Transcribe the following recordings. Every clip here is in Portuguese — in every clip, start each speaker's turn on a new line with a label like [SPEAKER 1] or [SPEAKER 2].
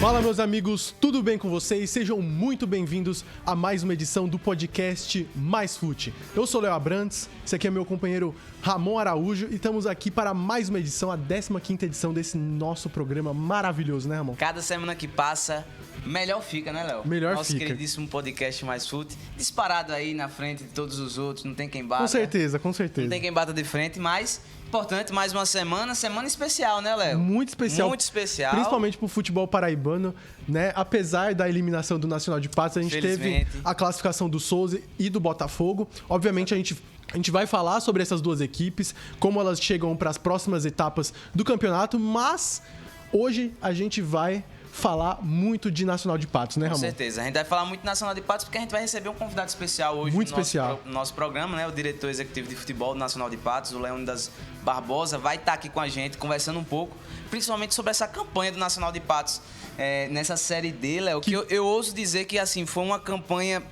[SPEAKER 1] Fala, meus amigos, tudo bem com vocês? Sejam muito bem-vindos a mais uma edição do podcast Mais Fute. Eu sou Léo Abrantes, esse aqui é meu companheiro Ramon Araújo e estamos aqui para mais uma edição, a 15ª edição desse nosso programa maravilhoso, né, Ramon?
[SPEAKER 2] Cada semana que passa, melhor fica, né, Léo?
[SPEAKER 1] Melhor
[SPEAKER 2] Nosso
[SPEAKER 1] fica.
[SPEAKER 2] queridíssimo podcast Mais Fute, disparado aí na frente de todos os outros, não tem quem bata.
[SPEAKER 1] Com certeza, com certeza.
[SPEAKER 2] Não tem quem bata de frente, mas importante, mais uma semana especial, né, Léo?
[SPEAKER 1] Muito especial.
[SPEAKER 2] Muito especial.
[SPEAKER 1] Principalmente pro futebol paraibano, né? Apesar da eliminação do Nacional de Patos, a gente teve a classificação do Souza e do Botafogo. Obviamente, a gente vai falar sobre essas duas equipes, como elas chegam para as próximas etapas do campeonato, mas hoje a gente vai falar muito de Nacional de Patos, né, Ramon?
[SPEAKER 2] Com certeza. A gente vai falar muito de Nacional de Patos porque a gente vai receber um convidado especial hoje
[SPEAKER 1] muito
[SPEAKER 2] no
[SPEAKER 1] especial.
[SPEAKER 2] Nosso programa, né? O diretor executivo de futebol do Nacional de Patos, o Leônidas Barbosa, vai estar aqui com a gente, conversando um pouco, principalmente sobre essa campanha do Nacional de Patos nessa Série D, Léo, que eu ouso dizer que, assim, foi uma campanha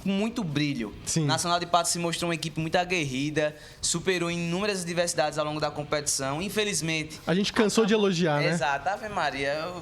[SPEAKER 2] com muito brilho.
[SPEAKER 1] Sim.
[SPEAKER 2] Nacional de Patos se mostrou uma equipe muito aguerrida, superou inúmeras adversidades ao longo da competição. Infelizmente...
[SPEAKER 1] A gente cansou de elogiar, né?
[SPEAKER 2] Exato. Ave Maria. Eu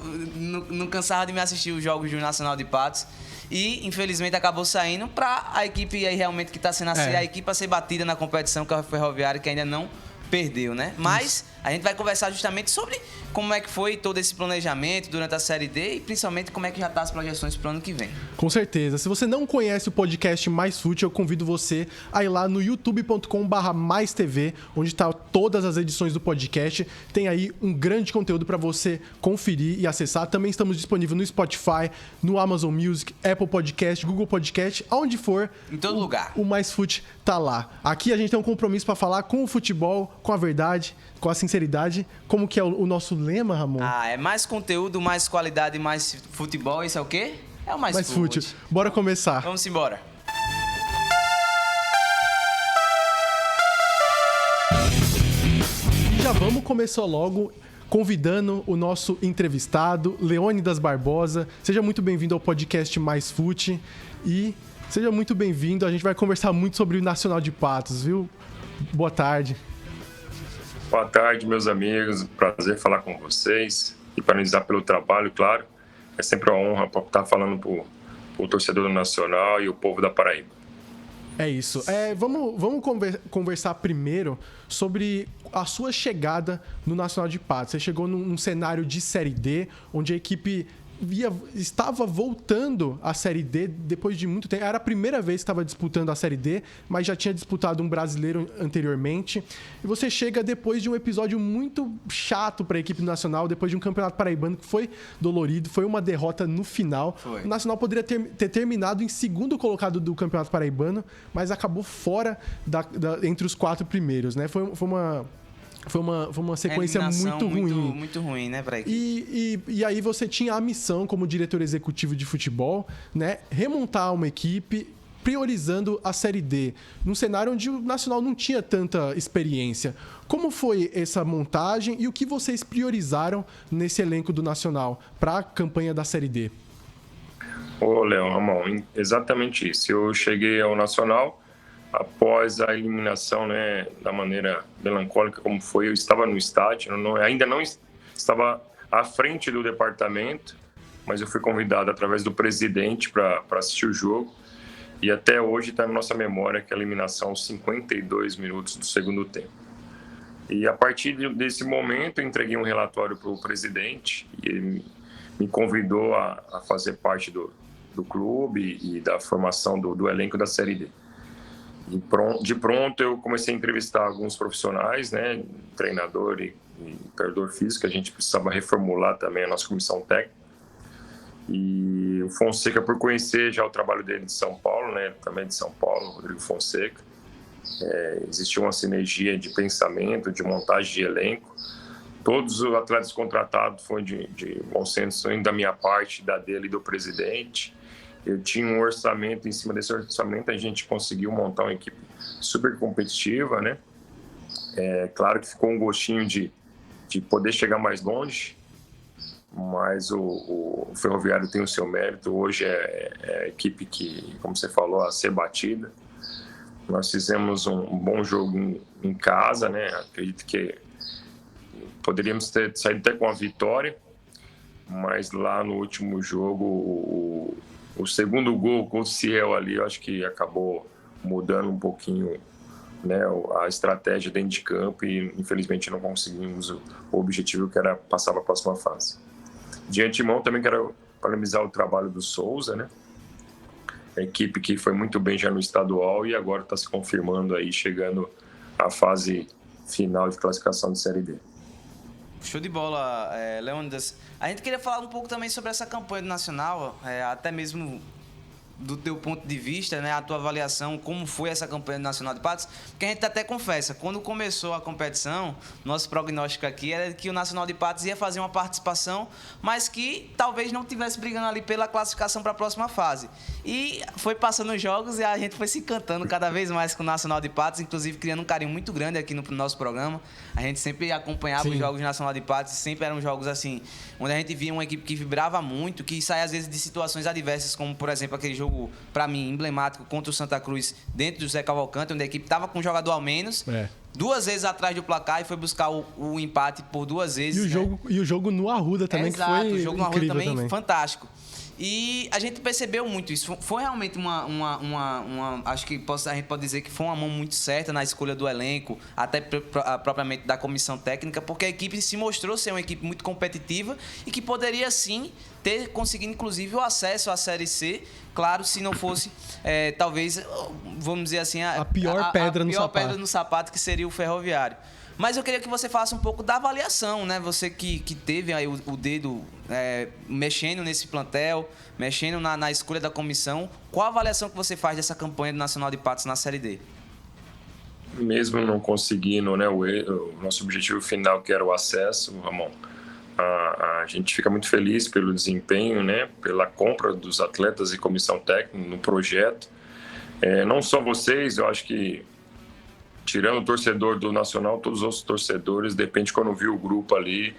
[SPEAKER 2] não cansava de me assistir os jogos do Nacional de Patos. E, infelizmente, acabou saindo para a equipe aí realmente que está sendo a equipe a ser batida na competição, que é o Ferroviário, que ainda não perdeu, né? Mas a gente vai conversar justamente sobre como é que foi todo esse planejamento durante a Série D e principalmente como é que já tá as projeções pro ano que vem.
[SPEAKER 1] Com certeza. Se você não conhece o podcast Mais Fute, eu convido você a ir lá no youtube.com/maistv, onde tá todas as edições do podcast. Tem aí um grande conteúdo para você conferir e acessar. Também estamos disponíveis no Spotify, no Amazon Music, Apple Podcast, Google Podcast, aonde for.
[SPEAKER 2] Em todo lugar.
[SPEAKER 1] O Mais Fute tá lá. Aqui a gente tem um compromisso para falar com o futebol, com a verdade, com a sinceridade. Como que é o nosso lema, Ramon?
[SPEAKER 2] É mais conteúdo, mais qualidade, mais futebol. Isso é o quê? É o Mais Fute.
[SPEAKER 1] Bora começar.
[SPEAKER 2] Vamos embora.
[SPEAKER 1] Já vamos começar logo convidando o nosso entrevistado, Leônidas Barbosa. Seja muito bem-vindo ao podcast Mais Fute e seja muito bem-vindo. A gente vai conversar muito sobre o Nacional de Patos, viu? Boa tarde.
[SPEAKER 3] Boa tarde, meus amigos. Prazer falar com vocês e parabenizar pelo trabalho, claro. É sempre uma honra estar falando para o torcedor do Nacional e o povo da Paraíba.
[SPEAKER 1] É isso. Vamos conversar primeiro sobre a sua chegada no Nacional de Patos. Você chegou num cenário de Série D, onde a equipe estava voltando à Série D depois de muito tempo. Era a primeira vez que estava disputando a Série D, mas já tinha disputado um brasileiro anteriormente. E você chega depois de um episódio muito chato para a equipe nacional, depois de um campeonato paraibano que foi dolorido, foi uma derrota no final.
[SPEAKER 2] Foi.
[SPEAKER 1] O Nacional poderia ter terminado em segundo colocado do campeonato paraibano, mas acabou fora entre os 4 primeiros, né? Foi uma sequência muito ruim.
[SPEAKER 2] Muito ruim, né, pra equipe.
[SPEAKER 1] E aí você tinha a missão, como diretor executivo de futebol, né, remontar uma equipe priorizando a Série D, num cenário onde o Nacional não tinha tanta experiência. Como foi essa montagem e o que vocês priorizaram nesse elenco do Nacional para a campanha da Série D?
[SPEAKER 3] Ô, Léo, Ramon, exatamente isso. Eu cheguei ao Nacional após a eliminação, né, da maneira melancólica como foi. Eu estava no estádio, ainda não estava à frente do departamento, mas eu fui convidado através do presidente para assistir o jogo. E até hoje está na nossa memória que a eliminação aos 52 minutos do segundo tempo. E a partir desse momento eu entreguei um relatório para o presidente e ele me convidou a fazer parte do clube e da formação do elenco da Série D. De pronto eu comecei a entrevistar alguns profissionais, né, treinador e preparador físico. A gente precisava reformular também a nossa comissão técnica. E o Fonseca, por conhecer já o trabalho dele de São Paulo, né, também de São Paulo, Rodrigo Fonseca, existia uma sinergia de pensamento, de montagem de elenco. Todos os atletas contratados foram de bom senso, da minha parte, da dele e do presidente. Eu tinha um orçamento, em cima desse orçamento a gente conseguiu montar uma equipe super competitiva, né? Claro que ficou um gostinho de poder chegar mais longe, mas o Ferroviário tem o seu mérito. Hoje é a equipe que, como você falou, a ser batida. Nós fizemos um bom jogo em casa, né? Acredito que poderíamos ter saído até com a vitória, mas lá no último jogo, o segundo gol com o Ciel ali, eu acho que acabou mudando um pouquinho, né, a estratégia dentro de campo e infelizmente não conseguimos o objetivo que era passar para a próxima fase. De antemão também quero parabenizar o trabalho do Souza, né? A equipe que foi muito bem já no estadual e agora está se confirmando aí, chegando à fase final de classificação de Série D.
[SPEAKER 2] Show de bola, Leônidas. A gente queria falar um pouco também sobre essa campanha do Nacional, até mesmo do teu ponto de vista, né, a tua avaliação, como foi essa campanha do Nacional de Patos, porque a gente até confessa, quando começou a competição, nosso prognóstico aqui era que o Nacional de Patos ia fazer uma participação, mas que talvez não estivesse brigando ali pela classificação para a próxima fase. E foi passando os jogos e a gente foi se encantando cada vez mais com o Nacional de Patos, inclusive criando um carinho muito grande aqui no nosso programa. A gente sempre acompanhava os jogos do Nacional de Patos, sempre eram jogos assim, onde a gente via uma equipe que vibrava muito, que saía às vezes de situações adversas, como por exemplo aquele jogo, para mim, emblemático contra o Santa Cruz, dentro do José Cavalcante, onde a equipe estava com um jogador ao menos, 2 vezes atrás do placar e foi buscar o empate por 2 vezes.
[SPEAKER 1] E o jogo no Arruda também, que foi
[SPEAKER 2] o jogo no Arruda também, fantástico. E a gente percebeu muito isso. Foi realmente acho que a gente pode dizer que foi uma mão muito certa na escolha do elenco, até propriamente da comissão técnica, porque a equipe se mostrou ser uma equipe muito competitiva e que poderia sim ter conseguido inclusive o acesso à Série C, claro, se não fosse talvez, vamos dizer assim, a
[SPEAKER 1] pior pedra
[SPEAKER 2] no sapato, que seria o Ferroviário. Mas eu queria que você falasse um pouco da avaliação, né? Você que teve aí o dedo mexendo nesse plantel, mexendo na escolha da comissão. Qual a avaliação que você faz dessa campanha do Nacional de Patos na Série D?
[SPEAKER 3] Mesmo não conseguindo, né, o nosso objetivo final, que era o acesso, Ramon, a gente fica muito feliz pelo desempenho, né, pela compra dos atletas e comissão técnica no projeto. Não só vocês, eu acho que tirando o torcedor do Nacional, todos os outros torcedores, de repente, quando viu o grupo ali,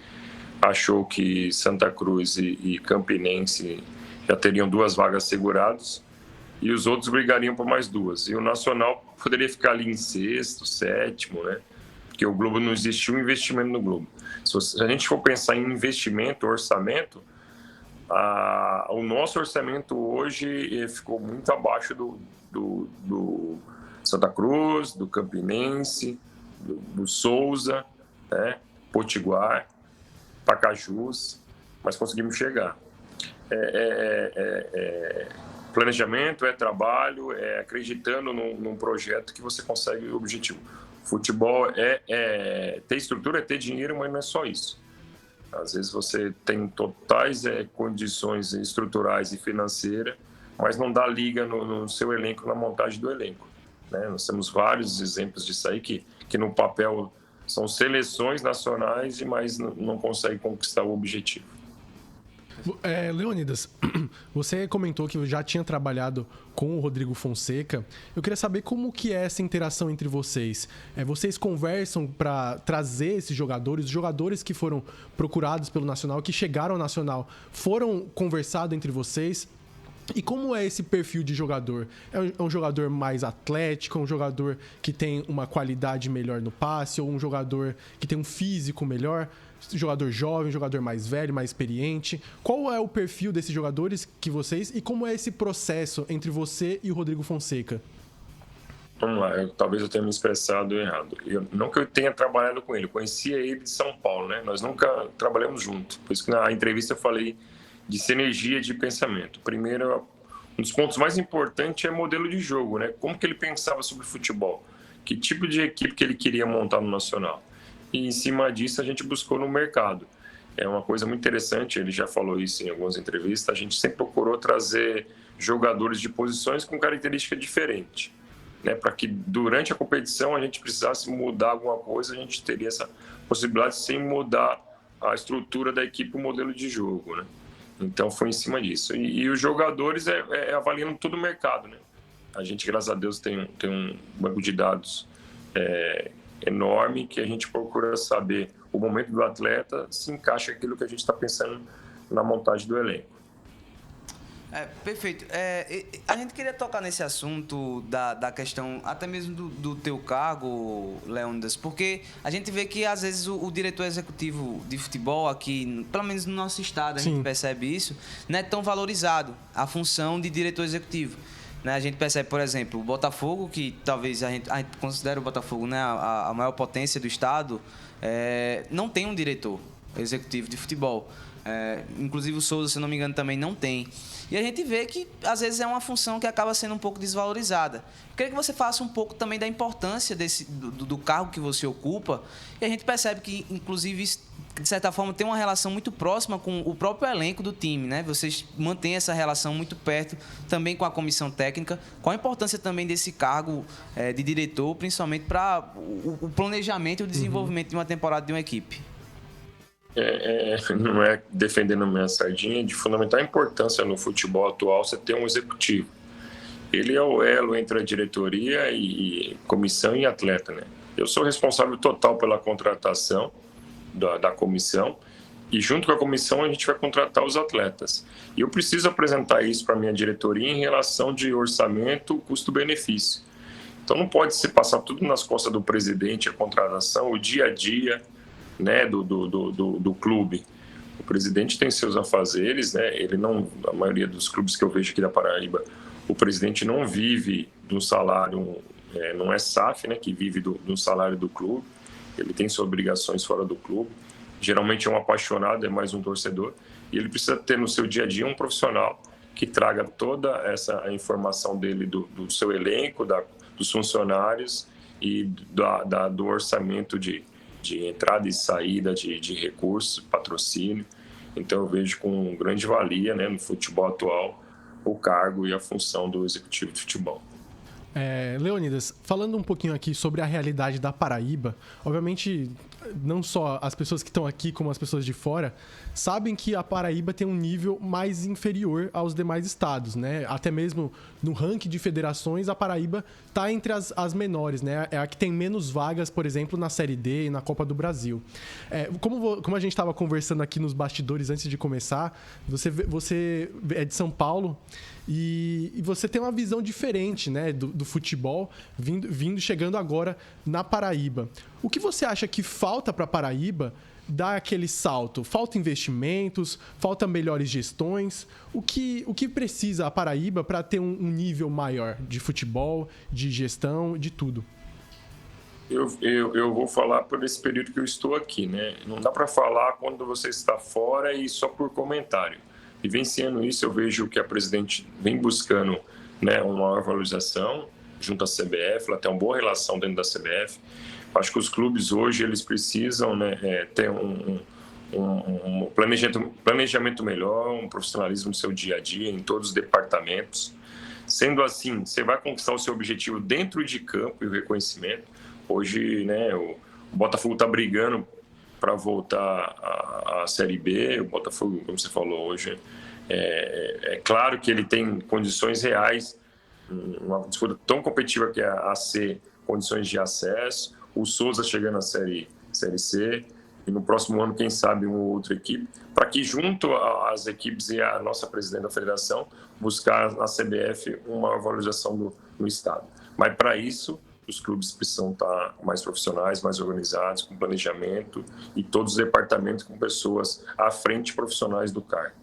[SPEAKER 3] achou que Santa Cruz e Campinense já teriam 2 vagas seguradas e os outros brigariam por mais 2. E o Nacional poderia ficar ali em 6º, 7º, né? Porque o Globo não existiu investimento no Globo. Se a gente for pensar em investimento, orçamento, o nosso orçamento hoje ficou muito abaixo do Santa Cruz, do Campinense, do Souza, né? Potiguar, Pacajus, mas conseguimos chegar. Planejamento, trabalho, acreditando num projeto que você consegue o objetivo. Futebol ter estrutura, ter dinheiro, mas não é só isso. Às vezes você tem totais condições estruturais e financeiras, mas não dá liga no seu elenco, na montagem do elenco. Né? Nós temos vários exemplos disso aí que no papel são seleções nacionais, mas não conseguem conquistar o objetivo.
[SPEAKER 1] Leônidas, você comentou que já tinha trabalhado com o Rodrigo Fonseca. Eu queria saber como que é essa interação entre vocês. Vocês conversam para trazer esses jogadores, os jogadores que foram procurados pelo Nacional, que chegaram ao Nacional, foram conversados entre vocês? E como é esse perfil de jogador? É um jogador mais atlético, um jogador que tem uma qualidade melhor no passe, ou um jogador que tem um físico melhor? Jogador jovem, jogador mais velho, mais experiente? Qual é o perfil desses jogadores que vocês... E como é esse processo entre você e o Rodrigo Fonseca?
[SPEAKER 3] Vamos lá, talvez eu tenha me expressado errado. Não que eu tenha trabalhado com ele, eu conhecia ele de São Paulo, né? Nós nunca trabalhamos juntos. Por isso que na entrevista eu falei de sinergia de pensamento. Primeiro, um dos pontos mais importantes é o modelo de jogo, né? Como que ele pensava sobre futebol? Que tipo de equipe que ele queria montar no Nacional? E em cima disso a gente buscou no mercado. É uma coisa muito interessante, ele já falou isso em algumas entrevistas, a gente sempre procurou trazer jogadores de posições com característica diferente, né? Para que durante a competição a gente precisasse mudar alguma coisa, a gente teria essa possibilidade sem mudar a estrutura da equipe, o modelo de jogo, né? Então foi em cima disso. E os jogadores avaliando todo o mercado, né? A gente, graças a Deus, tem um banco de dados enorme que a gente procura saber o momento do atleta se encaixa aquilo que a gente está pensando na montagem do elenco.
[SPEAKER 2] Perfeito. A gente queria tocar nesse assunto da questão, até mesmo do teu cargo, Leônidas, porque a gente vê que, às vezes, o diretor executivo de futebol aqui, pelo menos no nosso estado, a gente percebe isso, não é tão valorizado, a função de diretor executivo. Né? A gente percebe, por exemplo, o Botafogo, que talvez a gente considere o Botafogo, né, a maior potência do estado, não tem um diretor executivo de futebol. Inclusive o Souza, se não me engano, também não tem. E a gente vê que, às vezes, é uma função que acaba sendo um pouco desvalorizada. Eu queria que você falasse um pouco também da importância do cargo que você ocupa. E a gente percebe que, inclusive, isso, de certa forma, tem uma relação muito próxima com o próprio elenco do time, né? Vocês mantêm essa relação muito perto também com a comissão técnica. Qual a importância também desse cargo de diretor, principalmente para o planejamento e o desenvolvimento de uma temporada de uma equipe?
[SPEAKER 3] Não é defendendo minha sardinha, de fundamental importância no futebol atual você ter um executivo. Ele é o elo entre a diretoria e comissão e atleta, né? Eu sou responsável total pela contratação da comissão e junto com a comissão a gente vai contratar os atletas. E eu preciso apresentar isso para a minha diretoria em relação de orçamento, custo-benefício. Então não pode se passar tudo nas costas do presidente, a contratação, o dia a dia, né, do clube. O presidente tem seus afazeres, né? Ele não, a maioria dos clubes que eu vejo aqui da Paraíba, o presidente não vive de um salário, não é SAF, né, que vive do salário do clube. Ele tem suas obrigações fora do clube. Geralmente é um apaixonado, é mais um torcedor. E ele precisa ter no seu dia a dia um profissional que traga toda essa informação dele do seu elenco, dos funcionários e do orçamento de entrada e saída de recursos, patrocínio. Então eu vejo com grande valia, né, no futebol atual o cargo e a função do executivo de futebol.
[SPEAKER 1] Leônidas, falando um pouquinho aqui sobre a realidade da Paraíba, obviamente não só as pessoas que estão aqui como as pessoas de fora sabem que a Paraíba tem um nível mais inferior aos demais estados, né? Até mesmo no ranking de federações, a Paraíba está entre as menores, né? É a que tem menos vagas, por exemplo, na Série D e na Copa do Brasil. Como a gente estava conversando aqui nos bastidores antes de começar, você é de São Paulo e você tem uma visão diferente, né, do futebol chegando agora na Paraíba. O que você acha que falta para a Paraíba dar aquele salto? Falta investimentos? Falta melhores gestões? O que precisa a Paraíba para ter um nível maior de futebol, de gestão, de tudo?
[SPEAKER 3] Eu vou falar por esse período que eu estou aqui, né? Não dá para falar quando você está fora e só por comentário. Vivenciando isso, eu vejo que a presidente vem buscando, né, uma maior valorização junto à CBF, ela tem uma boa relação dentro da CBF. Acho que os clubes hoje eles precisam, né, ter um planejamento melhor, um profissionalismo no seu dia a dia, em todos os departamentos. Sendo assim, você vai conquistar o seu objetivo dentro de campo e o reconhecimento. Hoje, né, o Botafogo está brigando para voltar à Série B. O Botafogo, como você falou hoje, é claro que ele tem condições reais, uma disputa tão competitiva que é a AC, condições de acesso, o Souza chegando à Série C, e no próximo ano, quem sabe, uma outra equipe, para que junto às equipes e a nossa presidente da federação, buscar na CBF uma valorização no estado. Mas para isso, os clubes precisam estar mais profissionais, mais organizados, com planejamento e todos os departamentos com pessoas à frente profissionais do CAR.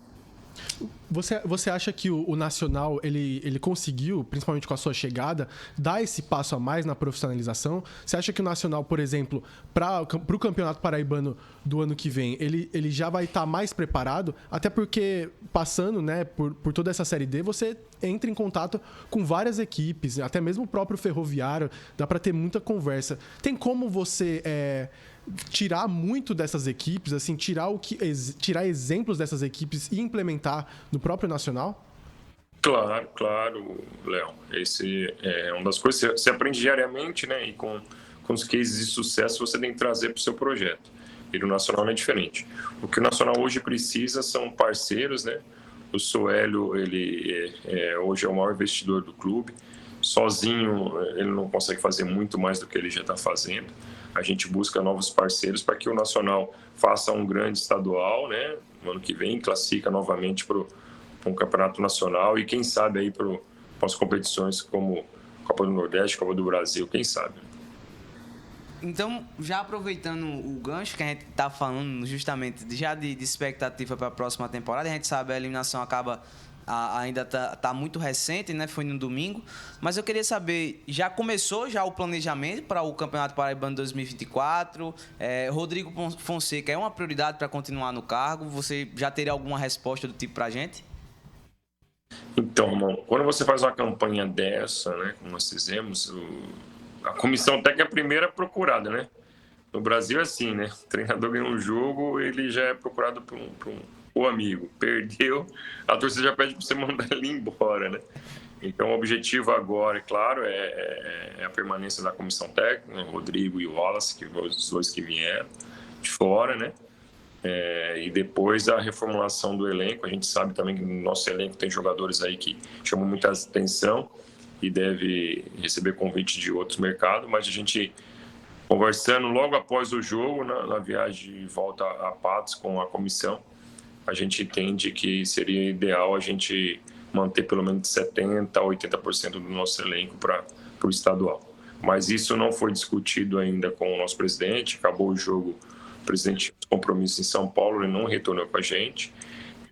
[SPEAKER 1] Você acha que o Nacional ele conseguiu, principalmente com a sua chegada, dar esse passo a mais na profissionalização? Você acha que o Nacional, por exemplo, para o Campeonato Paraibano do ano que vem, ele já vai estar mais preparado? Até porque, passando, né, por toda essa Série D, você entra em contato com várias equipes, até mesmo o próprio Ferroviário, dá para ter muita conversa. Tem como você tirar muito dessas equipes, assim, tirar exemplos dessas equipes e implementar no próprio Nacional?
[SPEAKER 3] Claro, Léo. Esse é uma das coisas que você aprende diariamente, né? E com os cases de sucesso você tem que trazer para o seu projeto. E no Nacional não é diferente. O que o Nacional hoje precisa são parceiros, né? O Soélio, ele hoje é o maior investidor do clube. Sozinho, ele não consegue fazer muito mais do que ele já está fazendo. A gente busca novos parceiros para que o Nacional faça um grande estadual, né? No ano que vem, classifica novamente para um campeonato nacional e quem sabe aí para as competições como Copa do Nordeste, Copa do Brasil, quem sabe.
[SPEAKER 2] Então, já aproveitando o gancho que a gente está falando justamente já de expectativa para a próxima temporada, a gente sabe que a eliminação ainda tá muito recente, né? Foi no domingo. Mas eu queria saber, já começou o planejamento para o Campeonato Paraibano 2024? Rodrigo Fonseca é uma prioridade para continuar no cargo? Você já teria alguma resposta do tipo para a gente?
[SPEAKER 3] Então, irmão, quando você faz uma campanha dessa, né, como nós fizemos, a comissão técnica é a primeira procurada, né? No Brasil é assim, né? O treinador ganha um jogo, ele já é procurado por um amigo. Perdeu, a torcida já pede para você mandar ele embora, né? Então, o objetivo agora, é claro, é a permanência da comissão técnica, o Rodrigo e o Wallace, que foram os dois que vieram de fora, né? E depois a reformulação do elenco. A gente sabe também que no nosso elenco tem jogadores aí que chamam muita atenção e deve receber convite de outros mercados, mas a gente conversando logo após o jogo, na viagem de volta a Patos com a comissão, a gente entende que seria ideal a gente manter pelo menos 70% a 80% do nosso elenco para o estadual. Mas isso não foi discutido ainda com o nosso presidente. Acabou o jogo, o presidente tinha compromisso em São Paulo, ele não retornou com a gente.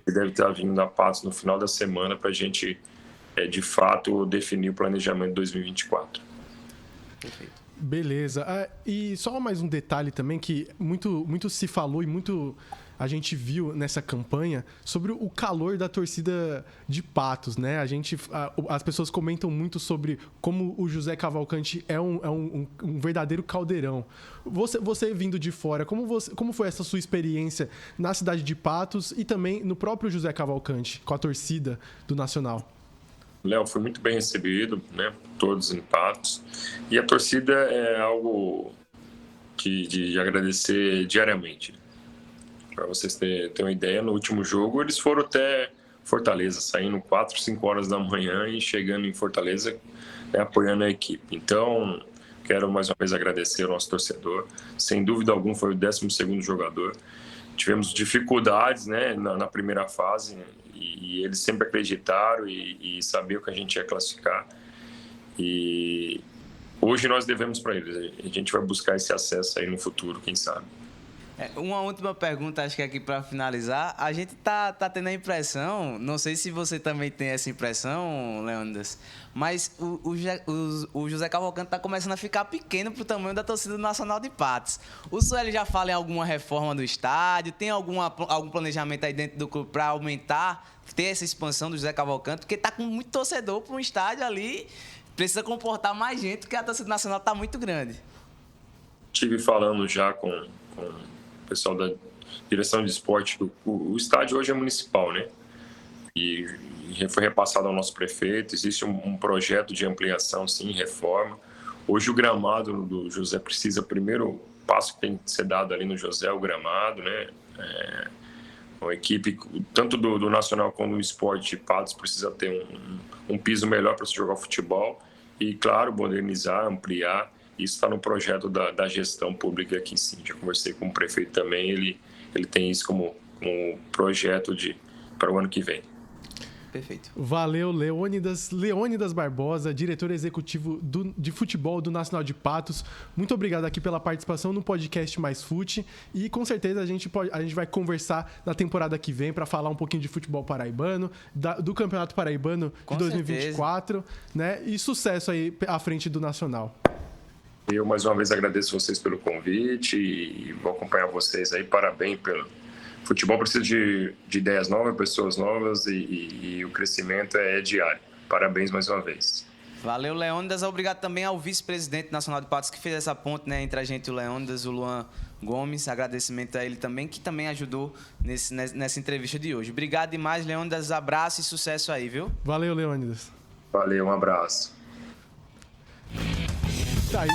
[SPEAKER 3] Ele deve estar vindo da Patos no final da semana para a gente, de fato, definir o planejamento de 2024.
[SPEAKER 2] Perfeito.
[SPEAKER 1] Beleza. E só mais um detalhe também que muito se falou e muito a gente viu nessa campanha sobre o calor da torcida de Patos, né? As pessoas comentam muito sobre como o José Cavalcante é um verdadeiro caldeirão. Você vindo de fora, como foi essa sua experiência na cidade de Patos e também no próprio José Cavalcante, com a torcida do Nacional?
[SPEAKER 3] Léo, foi muito bem recebido, né? Todos em Patos. E a torcida é algo de agradecer diariamente. Para vocês terem uma ideia, no último jogo eles foram até Fortaleza, saindo 4, 5 horas da manhã e chegando em Fortaleza, né, apoiando a equipe. Então, quero mais uma vez agradecer ao nosso torcedor. Sem dúvida alguma, foi o 12º jogador. Tivemos dificuldades, né, na primeira fase, e eles sempre acreditaram e sabiam que a gente ia classificar. E hoje nós devemos para eles. A gente vai buscar esse acesso aí no futuro, quem sabe.
[SPEAKER 2] Uma última pergunta, acho que aqui para finalizar. A gente tá tendo a impressão, não sei se você também tem essa impressão, Leônidas, mas o José Cavalcante tá começando a ficar pequeno pro tamanho da torcida do Nacional de Patos. O Sueli já fala em alguma reforma do estádio? Tem algum planejamento aí dentro do clube para aumentar, ter essa expansão do José Cavalcante? Porque tá com muito torcedor para um estádio ali, precisa comportar mais gente, porque a torcida do Nacional tá muito grande.
[SPEAKER 3] Estive falando já com o pessoal da direção de esporte. O estádio hoje é municipal, né? E foi repassado ao nosso prefeito. Existe um projeto de ampliação, sim, reforma. Hoje o gramado do José precisa, primeiro passo que tem que ser dado ali no José, é o gramado, né? Uma equipe, tanto do Nacional como do Esporte de Patos, precisa ter um piso melhor para se jogar futebol. E, claro, modernizar, ampliar. Isso está no projeto da gestão pública aqui, sim. Já conversei com o prefeito também, ele tem isso como projeto para o ano que vem.
[SPEAKER 2] Perfeito.
[SPEAKER 1] Valeu, Leônidas Barbosa, diretor executivo de futebol do Nacional de Patos. Muito obrigado aqui pela participação no podcast Mais Fute. E com certeza a gente vai conversar na temporada que vem para falar um pouquinho de futebol paraibano, do Campeonato Paraibano de 2024, né? E sucesso aí à frente do Nacional.
[SPEAKER 3] Eu, mais uma vez, agradeço vocês pelo convite e vou acompanhar vocês aí. Parabéns pelo futebol. Precisa de ideias novas, pessoas novas e o crescimento é diário. Parabéns mais uma vez.
[SPEAKER 2] Valeu, Leônidas. Obrigado também ao vice-presidente nacional de Patos que fez essa ponte, né, entre a gente e o Leônidas, o Luan Gomes. Agradecimento a ele também, que também ajudou nessa entrevista de hoje. Obrigado demais, Leônidas. Abraço e sucesso aí, viu?
[SPEAKER 1] Valeu, Leônidas.
[SPEAKER 3] Valeu, um abraço.
[SPEAKER 1] Tá aí.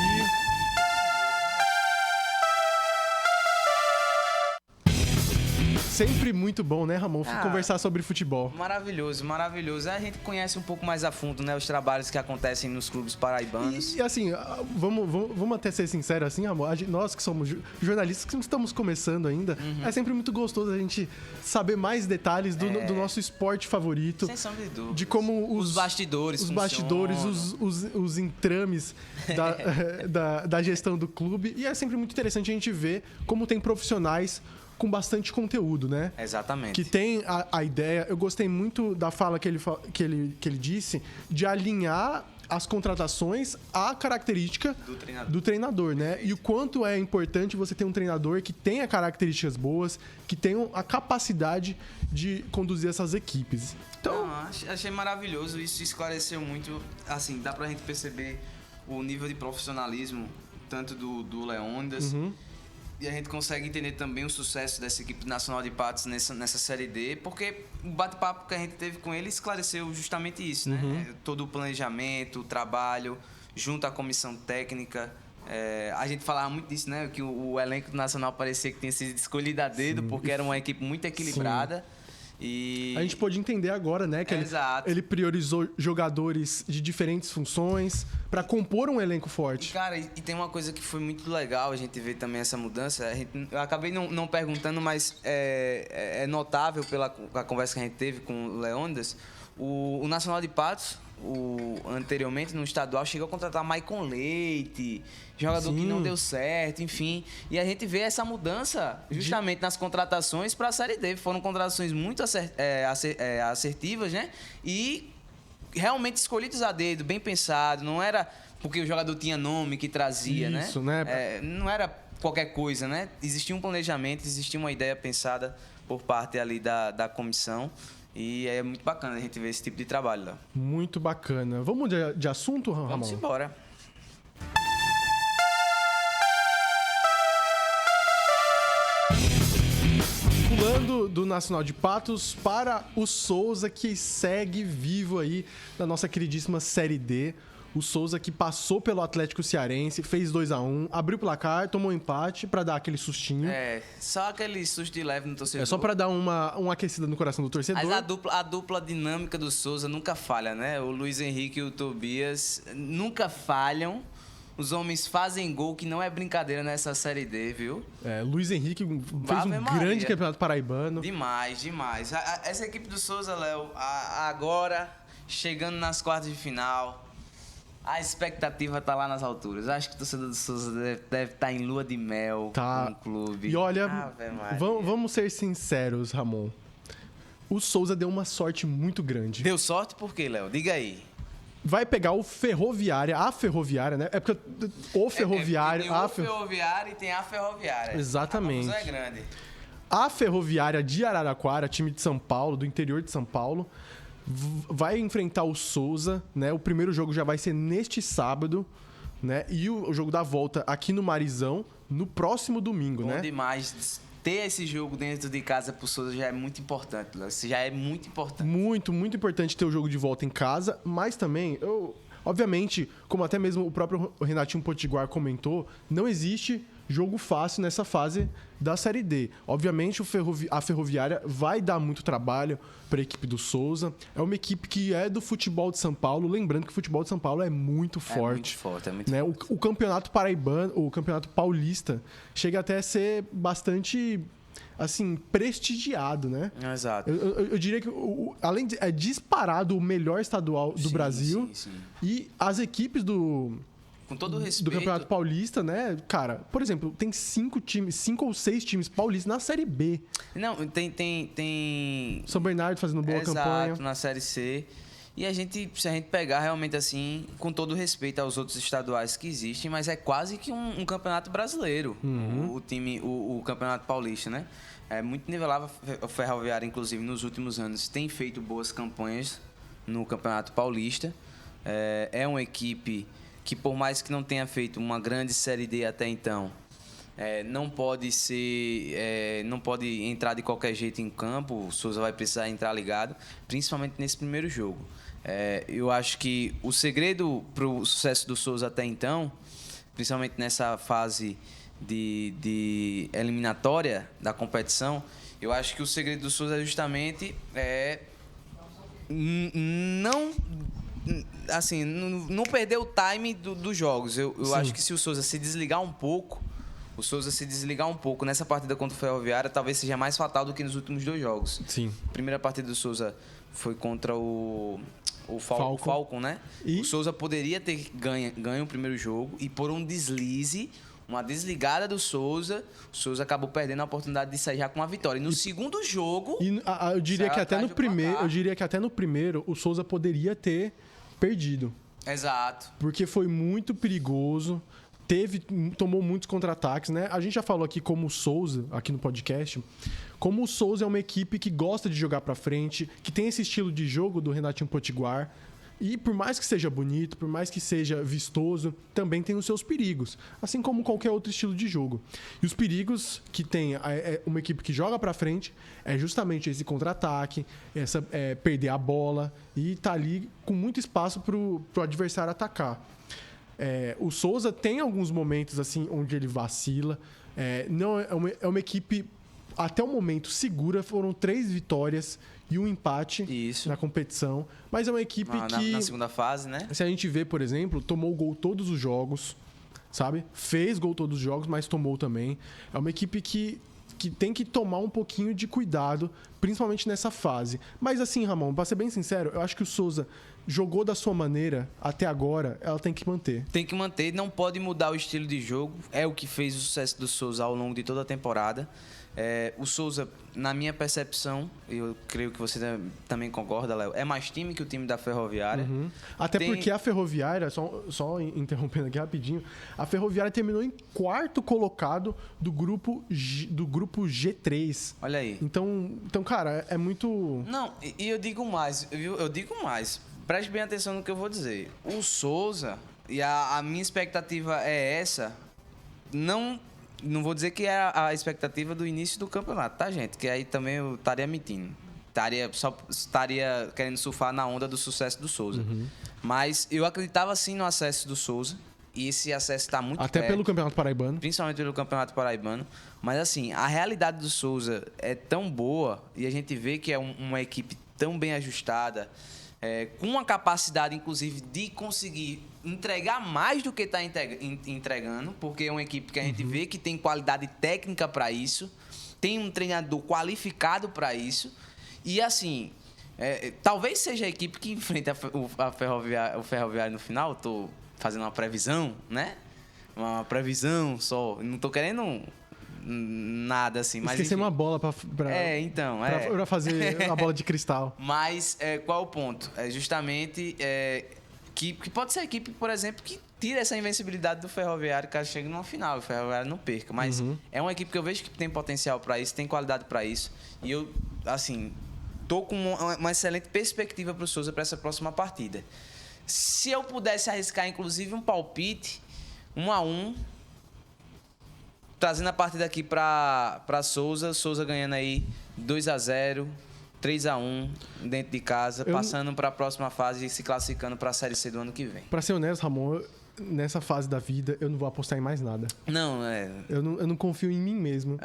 [SPEAKER 1] Sempre muito bom, né, Ramon? Conversar sobre futebol.
[SPEAKER 2] Maravilhoso, maravilhoso. A gente conhece um pouco mais a fundo, né, os trabalhos que acontecem nos clubes paraibanos.
[SPEAKER 1] E assim, vamos até ser sinceros assim, Ramon, nós que somos jornalistas que estamos começando ainda, é sempre muito gostoso a gente saber mais detalhes do nosso esporte favorito.
[SPEAKER 2] Sem sombra de dúvida.
[SPEAKER 1] De como
[SPEAKER 2] os bastidores
[SPEAKER 1] os bastidores, os entrames da gestão do clube. E é sempre muito interessante a gente ver como tem profissionais com bastante conteúdo, né?
[SPEAKER 2] Exatamente.
[SPEAKER 1] Que tem a ideia... Eu gostei muito da fala que ele disse de alinhar as contratações à característica do treinador, né? E o quanto é importante você ter um treinador que tenha características boas, que tenha a capacidade de conduzir essas equipes. Então,
[SPEAKER 2] achei maravilhoso. Isso esclareceu muito. Assim, dá pra gente perceber o nível de profissionalismo tanto do Leônidas. E a gente consegue entender também o sucesso dessa equipe nacional de Patos nessa Série D, porque o bate-papo que a gente teve com ele esclareceu justamente isso, né? Todo o planejamento, o trabalho, junto à comissão técnica. A gente falava muito disso, né? Que o elenco nacional parecia que tinha sido escolhido a dedo, porque era uma equipe muito equilibrada.
[SPEAKER 1] Sim. A gente pode entender agora, né, que ele priorizou jogadores de diferentes funções para compor um elenco forte.
[SPEAKER 2] Cara, e tem uma coisa que foi muito legal a gente ver também essa mudança. Eu acabei não perguntando, mas é notável pela conversa que a gente teve com o Leônidas. O Nacional de Patos, anteriormente no estadual, chegou a contratar Maicon Leite, jogador que não deu certo, enfim. E a gente vê essa mudança justamente nas contratações para a Série D. Foram contratações muito assertivas, né? E realmente escolhidos a dedo, bem pensado. Não era porque o jogador tinha nome que trazia,
[SPEAKER 1] isso, né?
[SPEAKER 2] Não era qualquer coisa, né? Existia um planejamento, existia uma ideia pensada por parte ali da comissão. E é muito bacana a gente ver esse tipo de trabalho lá.
[SPEAKER 1] Muito bacana. Vamos de assunto, Ramon?
[SPEAKER 2] Vamos embora.
[SPEAKER 1] Pulando do Nacional de Patos para o Souza, que segue vivo aí na nossa queridíssima Série D. O Souza que passou pelo Atlético Cearense, fez 2-1, abriu o placar, tomou um empate pra dar aquele sustinho.
[SPEAKER 2] Só aquele susto de leve no torcedor.
[SPEAKER 1] É só pra dar uma aquecida no coração do torcedor.
[SPEAKER 2] Mas a dupla dinâmica do Souza nunca falha, né? O Luiz Henrique e o Tobias nunca falham. Os homens fazem gol, que não é brincadeira nessa Série D, viu?
[SPEAKER 1] Luiz Henrique fez um grande campeonato paraibano.
[SPEAKER 2] Demais, demais. Essa equipe do Souza, Léo, agora, chegando nas quartas de final... A expectativa tá lá nas alturas. Acho que o torcedor do Souza deve estar em lua de mel com o clube.
[SPEAKER 1] E olha, vamos ser sinceros, Ramon. O Souza deu uma sorte muito grande.
[SPEAKER 2] Deu sorte por quê, Léo? Diga aí.
[SPEAKER 1] Vai pegar a Ferroviária, né? É porque o Ferroviário...
[SPEAKER 2] Tem o Ferroviário e tem a Ferroviária.
[SPEAKER 1] Exatamente.
[SPEAKER 2] A confusão é grande.
[SPEAKER 1] A Ferroviária de Araraquara, time de São Paulo, do interior de São Paulo... vai enfrentar o Souza, né? O primeiro jogo já vai ser neste sábado, né? E o jogo da volta aqui no Marizão, no próximo domingo, né?
[SPEAKER 2] Bom demais. Ter esse jogo dentro de casa pro Souza já é muito importante, Léo. Já é muito importante.
[SPEAKER 1] Muito, muito importante ter o jogo de volta em casa, mas também, obviamente, como até mesmo o próprio Renatinho Potiguar comentou, não existe jogo fácil nessa fase da Série D. Obviamente, a Ferroviária vai dar muito trabalho para a equipe do Souza. É uma equipe que é do futebol de São Paulo. Lembrando que o futebol de São Paulo é muito forte.
[SPEAKER 2] É muito
[SPEAKER 1] né?
[SPEAKER 2] forte.
[SPEAKER 1] O campeonato paraibano, o campeonato paulista, chega até a ser bastante... assim, prestigiado, né?
[SPEAKER 2] Exato.
[SPEAKER 1] Eu diria que, além de... é disparado o melhor estadual do Brasil.
[SPEAKER 2] Sim.
[SPEAKER 1] E as equipes
[SPEAKER 2] com todo o respeito...
[SPEAKER 1] do Campeonato Paulista, né? Cara, por exemplo, tem 5 ou 6 times paulistas na Série B.
[SPEAKER 2] Não, tem...
[SPEAKER 1] São Bernardo fazendo boa campanha.
[SPEAKER 2] Exato, na Série C. E se a gente pegar realmente assim, com todo o respeito aos outros estaduais que existem, mas é quase que um campeonato brasileiro, o Campeonato Paulista, né? É muito nivelável. O Ferroviário, inclusive, nos últimos anos, tem feito boas campanhas no Campeonato Paulista. É uma equipe que, por mais que não tenha feito uma grande Série D até então, não pode entrar de qualquer jeito em campo. O Souza vai precisar entrar ligado, principalmente nesse primeiro jogo. Eu acho que o segredo para o sucesso do Souza até então, principalmente nessa fase de eliminatória da competição, Eu acho que o segredo do Souza é justamente não perder o time dos jogos. Eu acho que se o Souza se desligar um pouco, nessa partida contra o Ferroviária, talvez seja mais fatal do que nos últimos 2 jogos.
[SPEAKER 1] Sim.
[SPEAKER 2] A primeira partida do Souza foi contra o Falcon, né?
[SPEAKER 1] E?
[SPEAKER 2] O Souza poderia ter ganho o primeiro jogo e por um deslize, uma desligada do Souza, o Souza acabou perdendo a oportunidade de sair já com uma vitória. E no segundo jogo...
[SPEAKER 1] eu diria que até no primeiro, o Souza poderia ter perdido.
[SPEAKER 2] Exato.
[SPEAKER 1] Porque foi muito perigoso, tomou muitos contra-ataques, né? A gente já falou aqui como o Souza, aqui no podcast, como o Souza é uma equipe que gosta de jogar pra frente, que tem esse estilo de jogo do Renatinho Potiguar. E por mais que seja bonito, por mais que seja vistoso, também tem os seus perigos, assim como qualquer outro estilo de jogo. E os perigos que tem uma equipe que joga pra frente é justamente esse contra-ataque, perder a bola e tá ali com muito espaço pro adversário atacar. O Souza tem alguns momentos assim onde ele vacila. Não é uma equipe até o momento segura. Foram 3 vitórias e um empate na competição. Mas é uma equipe que...
[SPEAKER 2] Na segunda fase, né?
[SPEAKER 1] Se a gente vê, por exemplo, tomou gol todos os jogos, sabe? Fez gol todos os jogos, mas tomou também. É uma equipe que tem que tomar um pouquinho de cuidado, principalmente nessa fase. Mas assim, Ramon, pra ser bem sincero, eu acho que o Souza jogou da sua maneira até agora, ela tem que manter.
[SPEAKER 2] Tem que manter, não pode mudar o estilo de jogo. É o que fez o sucesso do Souza ao longo de toda a temporada. O Souza, na minha percepção, eu creio que você também concorda, Léo, é mais time que o time da Ferroviária.
[SPEAKER 1] Uhum. Até porque a Ferroviária, só interrompendo aqui rapidinho, a Ferroviária terminou em 4º colocado do grupo G3.
[SPEAKER 2] Olha aí.
[SPEAKER 1] Então, cara, é muito...
[SPEAKER 2] Não, e eu digo mais, viu? Eu digo mais. Preste bem atenção no que eu vou dizer. O Souza, e a minha expectativa é essa, não vou dizer que é a expectativa do início do campeonato, tá, gente? Que aí também eu estaria mentindo. Estaria querendo surfar na onda do sucesso do Souza. Uhum. Mas eu acreditava sim no acesso do Souza. E esse acesso está muito
[SPEAKER 1] até
[SPEAKER 2] perto,
[SPEAKER 1] pelo Campeonato Paraibano.
[SPEAKER 2] Principalmente pelo Campeonato Paraibano. Mas assim, a realidade do Souza é tão boa e a gente vê que é uma equipe tão bem ajustada, com uma capacidade, inclusive, de conseguir entregar mais do que está entregando, porque é uma equipe que a gente vê que tem qualidade técnica para isso, tem um treinador qualificado para isso, e assim, talvez seja a equipe que enfrenta o Ferroviário no final. Estou fazendo uma previsão, né? Uma previsão só, não estou querendo nada assim.
[SPEAKER 1] Esqueci uma bola pra fazer a bola de cristal.
[SPEAKER 2] Mas qual é o ponto? É justamente que pode ser a equipe, por exemplo, que tira essa invencibilidade do Ferroviário caso chegue numa final, o Ferroviário não perca. Mas é uma equipe que eu vejo que tem potencial para isso, tem qualidade para isso. E eu, assim, tô com uma excelente perspectiva pro Souza para essa próxima partida. Se eu pudesse arriscar, inclusive, um palpite, 1-1, trazendo a partida aqui para Souza ganhando aí 2-0, 3-1 dentro de casa, passando para a próxima fase e se classificando para a Série C do ano que vem.
[SPEAKER 1] Para ser honesto, Ramon, nessa fase da vida, eu não vou apostar em mais nada.
[SPEAKER 2] Não,
[SPEAKER 1] Eu não confio em mim mesmo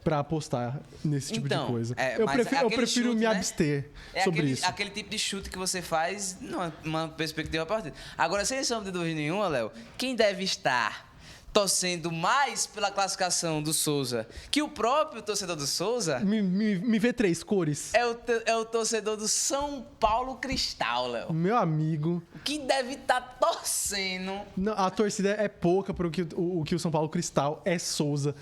[SPEAKER 1] para apostar nesse tipo de coisa. Eu prefiro me abster sobre isso.
[SPEAKER 2] Aquele tipo de chute que você faz numa perspectiva partida. Agora, sem sombra de dúvida nenhuma, Léo, quem deve estar torcendo mais pela classificação do Souza que o próprio torcedor do Souza...
[SPEAKER 1] Me vê 3 cores.
[SPEAKER 2] É o torcedor do São Paulo Cristal, Léo.
[SPEAKER 1] Meu amigo.
[SPEAKER 2] Que deve estar torcendo.
[SPEAKER 1] Não, a torcida é pouca para o que o São Paulo Cristal é Souza,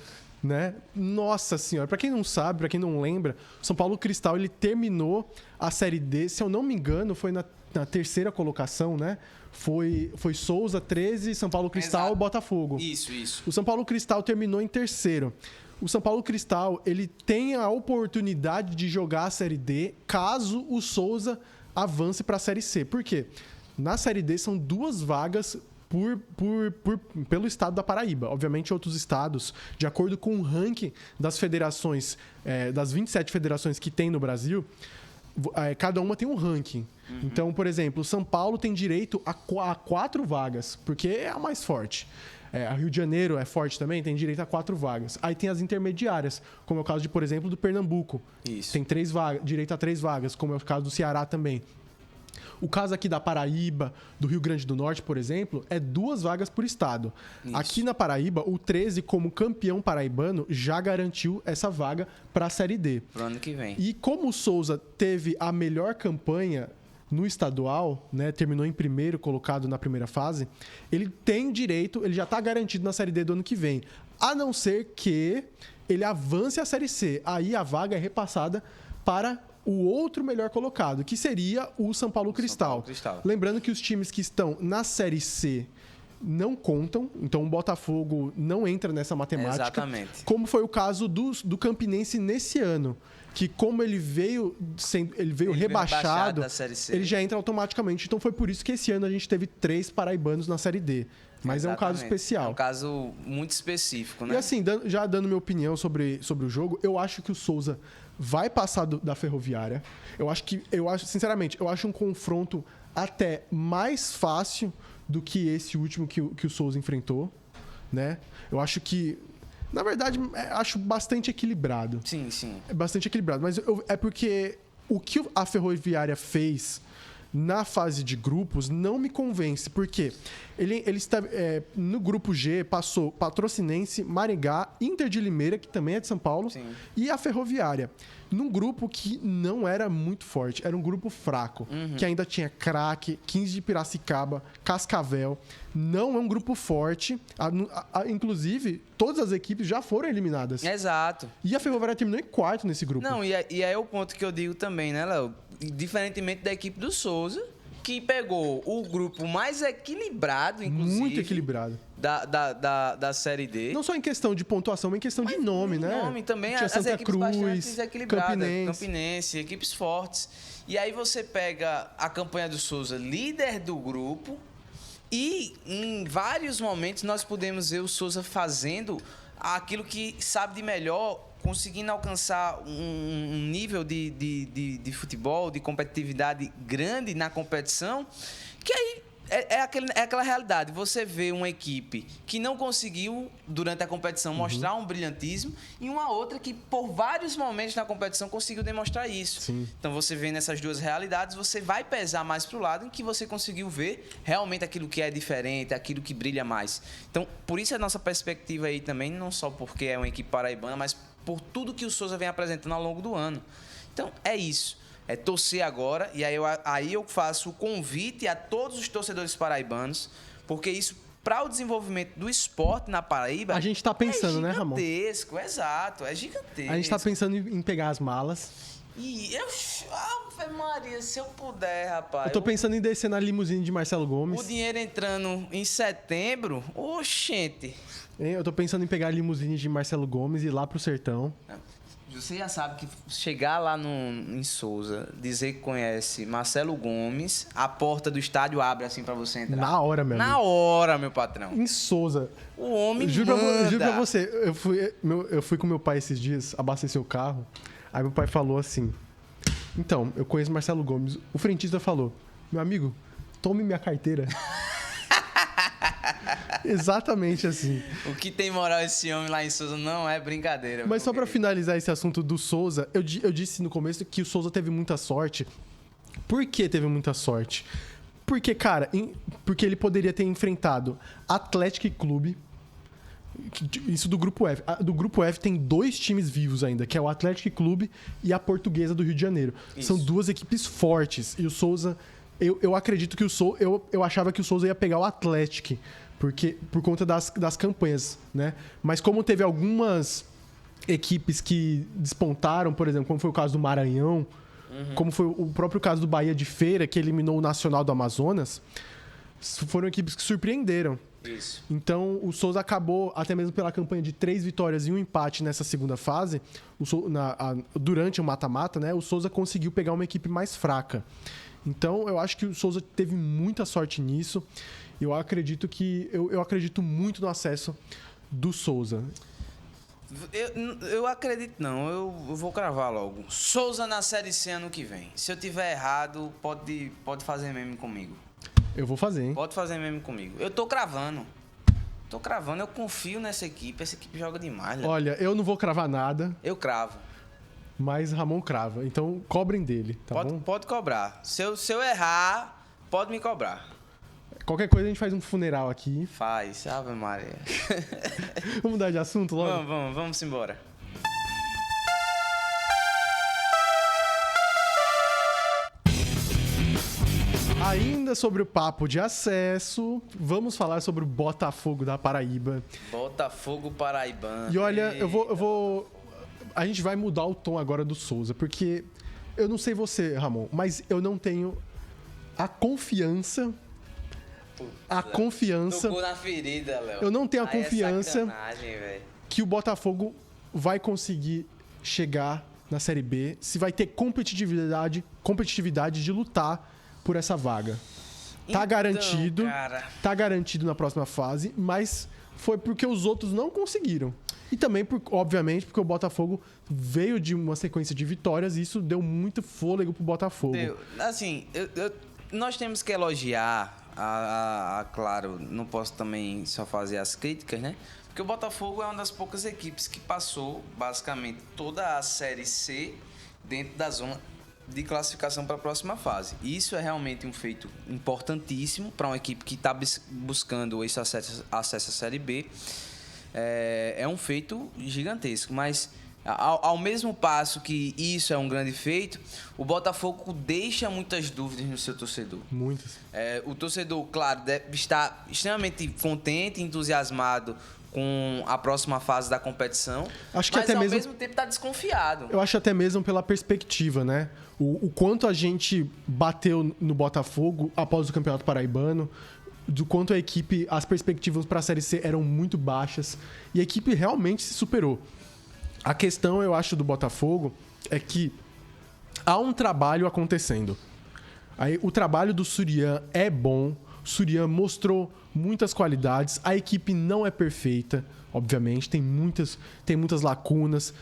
[SPEAKER 1] né? Nossa senhora. Para quem não sabe, para quem não lembra, o São Paulo Cristal ele terminou a Série D, se eu não me engano, foi na 3ª colocação, né? Foi Souza 13, São Paulo Cristal, Botafogo.
[SPEAKER 2] Isso.
[SPEAKER 1] O São Paulo Cristal terminou em 3º. O São Paulo Cristal, ele tem a oportunidade de jogar a Série D caso o Souza avance para a Série C. Por quê? Na Série D são 2 vagas pelo estado da Paraíba. Obviamente, outros estados, de acordo com o ranking das federações, das 27 federações que tem no Brasil, cada uma tem um ranking. Então, por exemplo, o São Paulo tem direito a 4 vagas, porque é a mais forte. A Rio de Janeiro é forte também, tem direito a 4 vagas. Aí tem as intermediárias, como é o caso de, por exemplo, do Pernambuco.
[SPEAKER 2] Isso.
[SPEAKER 1] Tem direito a 3 vagas, como é o caso do Ceará também. O caso aqui da Paraíba, do Rio Grande do Norte, por exemplo, é 2 vagas por estado.
[SPEAKER 2] Isso.
[SPEAKER 1] Aqui na Paraíba, o 13, como campeão paraibano, já garantiu essa vaga para a Série D.
[SPEAKER 2] Pro ano que vem.
[SPEAKER 1] E como o Souza teve a melhor campanha no estadual, né, terminou em primeiro colocado na primeira fase, ele tem direito, ele já está garantido na Série D do ano que vem. A não ser que ele avance a Série C. Aí a vaga é repassada para o outro melhor colocado, que seria o São Paulo Cristal. Lembrando que os times que estão na Série C não contam, então o Botafogo não entra nessa matemática.
[SPEAKER 2] Exatamente.
[SPEAKER 1] Como foi o caso do Campinense nesse ano, que como ele veio rebaixado
[SPEAKER 2] da Série C.
[SPEAKER 1] ele já entra automaticamente. Então foi por isso que esse ano a gente teve 3 paraibanos na Série D. Mas
[SPEAKER 2] Exatamente.
[SPEAKER 1] é um caso especial.
[SPEAKER 2] É um caso muito específico, né?
[SPEAKER 1] E assim, já dando minha opinião sobre o jogo, eu acho que o Souza vai passar da Ferroviária. Sinceramente, eu acho um confronto até mais fácil do que esse último que o Souza enfrentou, né? Eu acho que, na verdade, acho bastante equilibrado.
[SPEAKER 2] Sim, sim.
[SPEAKER 1] É bastante equilibrado, mas é porque o que a Ferroviária fez na fase de grupos não me convence, porque ele está no grupo G, passou Patrocinense, Maringá, Inter de Limeira, que também é de São Paulo,
[SPEAKER 2] Sim.
[SPEAKER 1] e a Ferroviária. Num grupo que não era muito forte, era um grupo fraco, que ainda tinha Craque, 15 de Piracicaba, Cascavel. Não é um grupo forte, inclusive todas as equipes já foram eliminadas.
[SPEAKER 2] Exato.
[SPEAKER 1] E a Ferroviária terminou em quarto nesse grupo.
[SPEAKER 2] Não, e aí é o ponto que eu digo também, né, Léo? Diferentemente da equipe do Souza, que pegou o grupo mais equilibrado, inclusive.
[SPEAKER 1] Muito equilibrado.
[SPEAKER 2] Da Série D.
[SPEAKER 1] Não só em questão de pontuação, mas em questão de nome, né?
[SPEAKER 2] Nome também,
[SPEAKER 1] Tinha
[SPEAKER 2] as
[SPEAKER 1] Santa
[SPEAKER 2] equipes
[SPEAKER 1] Cruz,
[SPEAKER 2] bastante equilibradas.
[SPEAKER 1] Campinense,
[SPEAKER 2] equipes fortes. E aí você pega a campanha do Souza, líder do grupo, e em vários momentos nós podemos ver o Souza fazendo aquilo que sabe de melhor, conseguindo alcançar um nível de futebol, de competitividade grande na competição, que aí é aquela realidade. Você vê uma equipe que não conseguiu, durante a competição, mostrar um brilhantismo, e uma outra que, por vários momentos na competição, conseguiu demonstrar isso.
[SPEAKER 1] Sim.
[SPEAKER 2] Então, você vê nessas duas realidades, você vai pesar mais para o lado em que você conseguiu ver realmente aquilo que é diferente, aquilo que brilha mais. Então, por isso a nossa perspectiva aí também, não só porque é uma equipe paraibana, mas por tudo que o Souza vem apresentando ao longo do ano. Então, é isso. É torcer agora, e aí eu faço o convite a todos os torcedores paraibanos, porque isso, para o desenvolvimento do esporte na Paraíba,
[SPEAKER 1] a gente está pensando, né, Ramon?
[SPEAKER 2] É gigantesco, exato, é gigantesco.
[SPEAKER 1] A gente está pensando em pegar as malas.
[SPEAKER 2] E Ave Maria, se eu puder, rapaz.
[SPEAKER 1] Eu tô pensando em descer na limusine de Marcelo Gomes.
[SPEAKER 2] O dinheiro entrando em setembro, oxente.
[SPEAKER 1] Eu tô pensando em pegar a limusine de Marcelo Gomes e ir lá pro sertão.
[SPEAKER 2] Você já sabe que chegar lá em Souza, dizer que conhece Marcelo Gomes, a porta do estádio abre assim pra você entrar.
[SPEAKER 1] Na hora, meu amigo.
[SPEAKER 2] Na hora, meu patrão.
[SPEAKER 1] Em Souza.
[SPEAKER 2] O homem
[SPEAKER 1] Juro
[SPEAKER 2] manda.
[SPEAKER 1] pra você, eu fui com meu pai esses dias, abastecer o carro, aí meu pai falou assim, então, eu conheço Marcelo Gomes. O frentista falou, meu amigo, tome minha carteira. Exatamente assim.
[SPEAKER 2] O que tem moral esse homem lá em Souza não é brincadeira.
[SPEAKER 1] Mas só pra finalizar esse assunto do Souza, eu disse no começo que o Souza teve muita sorte. Por que teve muita sorte? Porque, cara, porque ele poderia ter enfrentado Atlético Clube. Isso do Grupo F. Do Grupo F tem 2 times vivos ainda, que é o Atlético Clube e a Portuguesa do Rio de Janeiro. Isso. São 2 equipes fortes. E o Souza... Eu acredito que o Souza... Eu achava que o Souza ia pegar o Atlético, por conta das campanhas, né? Mas como teve algumas equipes que despontaram, por exemplo, como foi o caso do Maranhão, como foi o próprio caso do Bahia de Feira, que eliminou o Nacional do Amazonas, foram equipes que surpreenderam.
[SPEAKER 2] Isso.
[SPEAKER 1] Então, o Souza acabou, até mesmo pela campanha de 3 vitórias e 1 empate nessa segunda fase, durante o mata-mata, né? O Souza conseguiu pegar uma equipe mais fraca. Então, eu acho que o Souza teve muita sorte nisso. Eu acredito muito no acesso do Souza.
[SPEAKER 2] Eu acredito não, eu vou cravar logo. Souza na Série C ano que vem. Se eu tiver errado, pode fazer meme comigo.
[SPEAKER 1] Eu vou fazer, hein?
[SPEAKER 2] Pode fazer meme comigo. Eu tô cravando, eu confio nessa equipe. Essa equipe joga demais. Léo.
[SPEAKER 1] Olha, eu não vou cravar nada,
[SPEAKER 2] Eu cravo.
[SPEAKER 1] mas Ramon crava. Então, cobrem dele, tá bom?
[SPEAKER 2] Pode cobrar. Se eu errar, pode me cobrar.
[SPEAKER 1] Qualquer coisa a gente faz um funeral aqui.
[SPEAKER 2] Faz, Ave Maria.
[SPEAKER 1] Vamos mudar de assunto logo?
[SPEAKER 2] Vamos embora.
[SPEAKER 1] Ainda sobre o papo de acesso, vamos falar sobre o Botafogo da Paraíba.
[SPEAKER 2] Botafogo paraibano.
[SPEAKER 1] E olha, eu vou. A gente vai mudar o tom agora do Souza, porque eu não sei você, Ramon, mas eu não tenho a confiança.
[SPEAKER 2] Tocou na ferida, Léo.
[SPEAKER 1] Eu não tenho a
[SPEAKER 2] Aí
[SPEAKER 1] confiança
[SPEAKER 2] é sacanagem, velho.
[SPEAKER 1] que o Botafogo vai conseguir chegar na Série B, se vai ter competitividade de lutar por essa vaga. Tá
[SPEAKER 2] Então,
[SPEAKER 1] garantido,
[SPEAKER 2] cara.
[SPEAKER 1] tá garantido na próxima fase, mas foi porque os outros não conseguiram. E também, obviamente, porque o Botafogo veio de uma sequência de vitórias e isso deu muito fôlego pro Botafogo.
[SPEAKER 2] Assim, nós temos que elogiar, claro, não posso também só fazer as críticas, né? Porque o Botafogo é uma das poucas equipes que passou, basicamente, toda a Série C dentro da zona de classificação para a próxima fase. Isso é realmente um feito importantíssimo para uma equipe que está buscando esse acesso à Série B. É um feito gigantesco, mas ao mesmo passo que isso é um grande feito, o Botafogo deixa muitas dúvidas no seu torcedor.
[SPEAKER 1] Muitas.
[SPEAKER 2] O torcedor, claro, deve estar extremamente contente, entusiasmado com a próxima fase da competição,
[SPEAKER 1] Acho que
[SPEAKER 2] mas
[SPEAKER 1] até
[SPEAKER 2] ao
[SPEAKER 1] mesmo-
[SPEAKER 2] mesmo tempo está desconfiado.
[SPEAKER 1] Eu acho até mesmo pela perspectiva, né? O quanto a gente bateu no Botafogo após o Campeonato Paraibano, do quanto a equipe, as perspectivas para a Série C eram muito baixas e a equipe realmente se superou. A questão, eu acho, do Botafogo é que há um trabalho acontecendo. Aí, o trabalho do Surian é bom, o Surian mostrou muitas qualidades, a equipe não é perfeita, obviamente, tem muitas lacunas,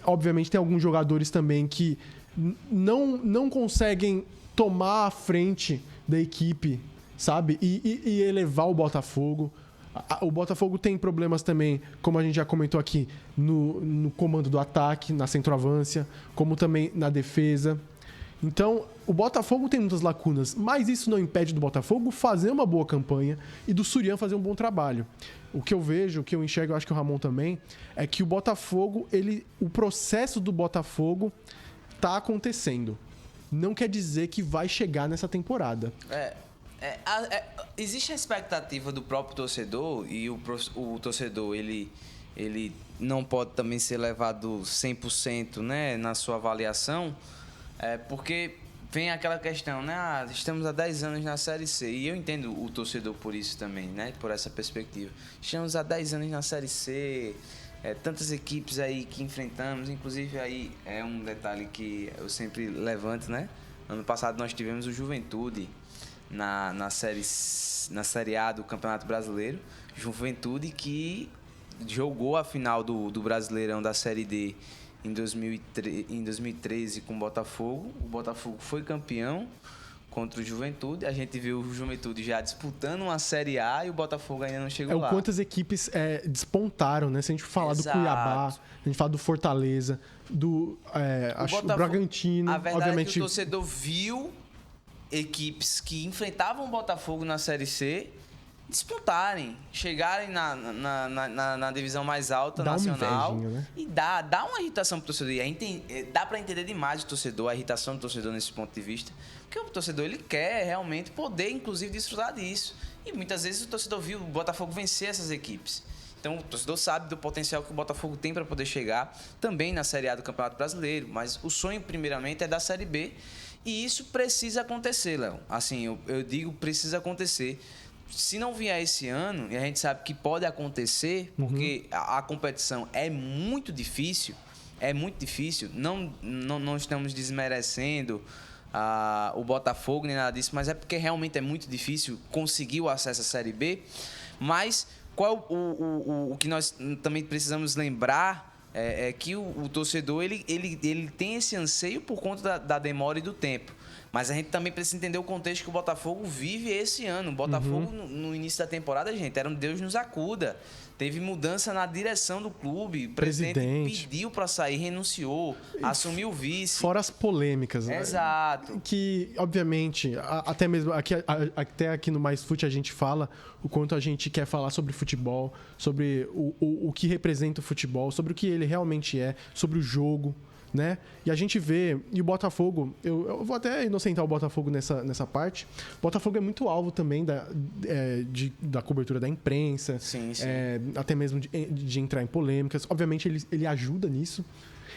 [SPEAKER 1] obviamente, tem alguns jogadores também que não conseguem tomar a frente da equipe, sabe? E elevar o Botafogo. O Botafogo tem problemas também, como a gente já comentou aqui, no comando do ataque, na centroavância, como também na defesa. Então, o Botafogo tem muitas lacunas, mas isso não impede do Botafogo fazer uma boa campanha e do Surian fazer um bom trabalho. O que eu vejo, o que eu enxergo, eu acho que o Ramon também, é que o Botafogo, o processo do Botafogo tá acontecendo. Não quer dizer que vai chegar nessa temporada.
[SPEAKER 2] Existe a expectativa do próprio torcedor e o torcedor ele não pode também ser levado 100%, né, na sua avaliação, porque vem aquela questão, né? Estamos há 10 anos na Série C e eu entendo o torcedor por isso também, né, por essa perspectiva. Estamos há 10 anos na Série C, tantas equipes aí que enfrentamos, inclusive aí é um detalhe que eu sempre levanto, né? Ano passado nós tivemos o Juventude na série A do Campeonato Brasileiro. Juventude que jogou a final do Brasileirão da Série D em 2013 com o Botafogo. O Botafogo foi campeão contra o Juventude. A gente viu o Juventude já disputando uma Série A e o Botafogo ainda não chegou lá.
[SPEAKER 1] Quantas equipes despontaram, né? Se a gente falar
[SPEAKER 2] Exato.
[SPEAKER 1] do Cuiabá, a gente fala do Fortaleza, do Bragantino,
[SPEAKER 2] a verdade
[SPEAKER 1] obviamente.
[SPEAKER 2] é que o torcedor viu equipes que enfrentavam o Botafogo na Série C despontarem, chegarem na divisão mais alta
[SPEAKER 1] dá
[SPEAKER 2] nacional.
[SPEAKER 1] uma invejinha, né?
[SPEAKER 2] E dá uma irritação pro torcedor. E dá pra entender demais o torcedor, a irritação do torcedor nesse ponto de vista. Porque o torcedor ele quer realmente poder, inclusive, desfrutar disso. E muitas vezes o torcedor viu o Botafogo vencer essas equipes. Então o torcedor sabe do potencial que o Botafogo tem para poder chegar também na Série A do Campeonato Brasileiro. Mas o sonho, primeiramente, é da Série B. E isso precisa acontecer, Léo. Assim, eu digo precisa acontecer. Se não vier esse ano, e a gente sabe que pode acontecer, porque a competição é muito difícil, não estamos desmerecendo o Botafogo nem nada disso, mas é porque realmente é muito difícil conseguir o acesso à Série B, mas qual o que nós também precisamos lembrar é que o torcedor ele tem esse anseio por conta da demora e do tempo. Mas a gente também precisa entender o contexto que o Botafogo vive esse ano. O Botafogo, no início da temporada, gente, era um Deus nos acuda. Teve mudança na direção do clube. O presidente pediu para sair, renunciou, assumiu o vice.
[SPEAKER 1] Fora as polêmicas, né?
[SPEAKER 2] Exato.
[SPEAKER 1] Que, obviamente, até mesmo até aqui no Mais Fute a gente fala o quanto a gente quer falar sobre futebol, sobre o que representa o futebol, sobre o que ele realmente é, sobre o jogo, né? E a gente vê, e o Botafogo, eu vou até inocentar o Botafogo nessa parte. O Botafogo é muito alvo também da cobertura da imprensa,
[SPEAKER 2] sim.
[SPEAKER 1] Até mesmo de entrar em polêmicas. Obviamente ele ajuda nisso,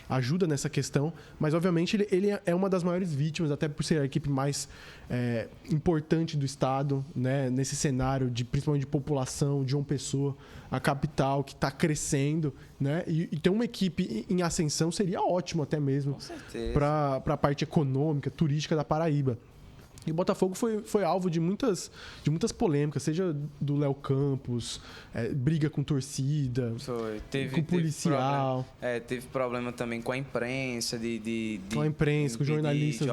[SPEAKER 1] ajuda nessa questão, mas obviamente ele é uma das maiores vítimas, até por ser a equipe mais importante do estado, né? Nesse cenário principalmente de população, de João Pessoa, a capital que está crescendo, né? E ter uma equipe em ascensão seria ótimo até mesmo para a parte econômica, turística da Paraíba. E o Botafogo foi alvo de muitas polêmicas, seja do Léo Campos, briga com torcida, com policial.
[SPEAKER 2] Teve problema também com a imprensa,
[SPEAKER 1] com a imprensa, com jornalistas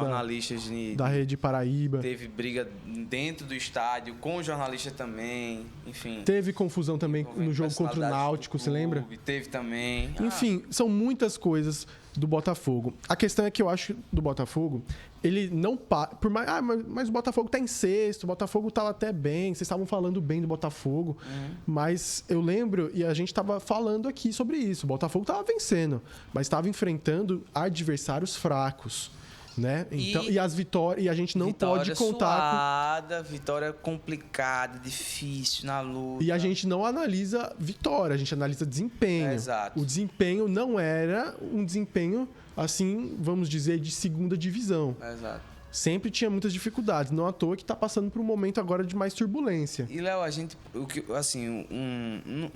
[SPEAKER 1] da Rede Paraíba.
[SPEAKER 2] Teve briga dentro do estádio, com o jornalista também, enfim.
[SPEAKER 1] Teve confusão também no jogo contra o Náutico, você lembra?
[SPEAKER 2] Teve também.
[SPEAKER 1] Enfim, são muitas coisas do Botafogo. A questão é que eu acho do Botafogo, ele não por mais, mas o Botafogo tá em sexto, o Botafogo tá até bem, vocês estavam falando bem do Botafogo, mas eu lembro, e a gente tava falando aqui sobre isso, o Botafogo tava vencendo, mas estava enfrentando adversários fracos, né? Então, e as vitórias, e a gente não pode contar
[SPEAKER 2] vitória complicada, difícil na luta.
[SPEAKER 1] E a gente não analisa vitória, a gente analisa desempenho.
[SPEAKER 2] Exato.
[SPEAKER 1] O desempenho não era um desempenho, assim, vamos dizer, de segunda divisão.
[SPEAKER 2] Exato.
[SPEAKER 1] Sempre tinha muitas dificuldades, não à toa que está passando por um momento agora de mais turbulência.
[SPEAKER 2] E, Léo,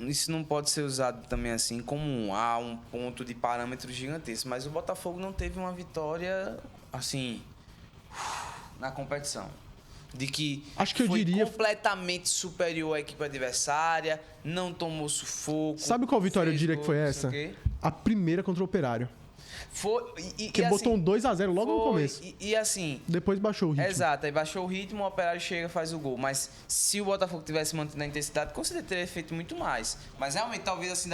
[SPEAKER 2] isso não pode ser usado também assim como um ponto de parâmetro gigantesco, mas o Botafogo não teve uma vitória, assim, na competição. De que foi completamente superior à equipe adversária, não tomou sufoco.
[SPEAKER 1] Sabe qual vitória eu diria que foi essa? A primeira contra o Operário. Que botou um 2-0 logo no começo.
[SPEAKER 2] E assim...
[SPEAKER 1] Depois baixou o ritmo.
[SPEAKER 2] Exato, aí baixou o ritmo, o Operário chega e faz o gol. Mas se o Botafogo tivesse mantido a intensidade, com certeza teria feito muito mais. Mas realmente, talvez assim,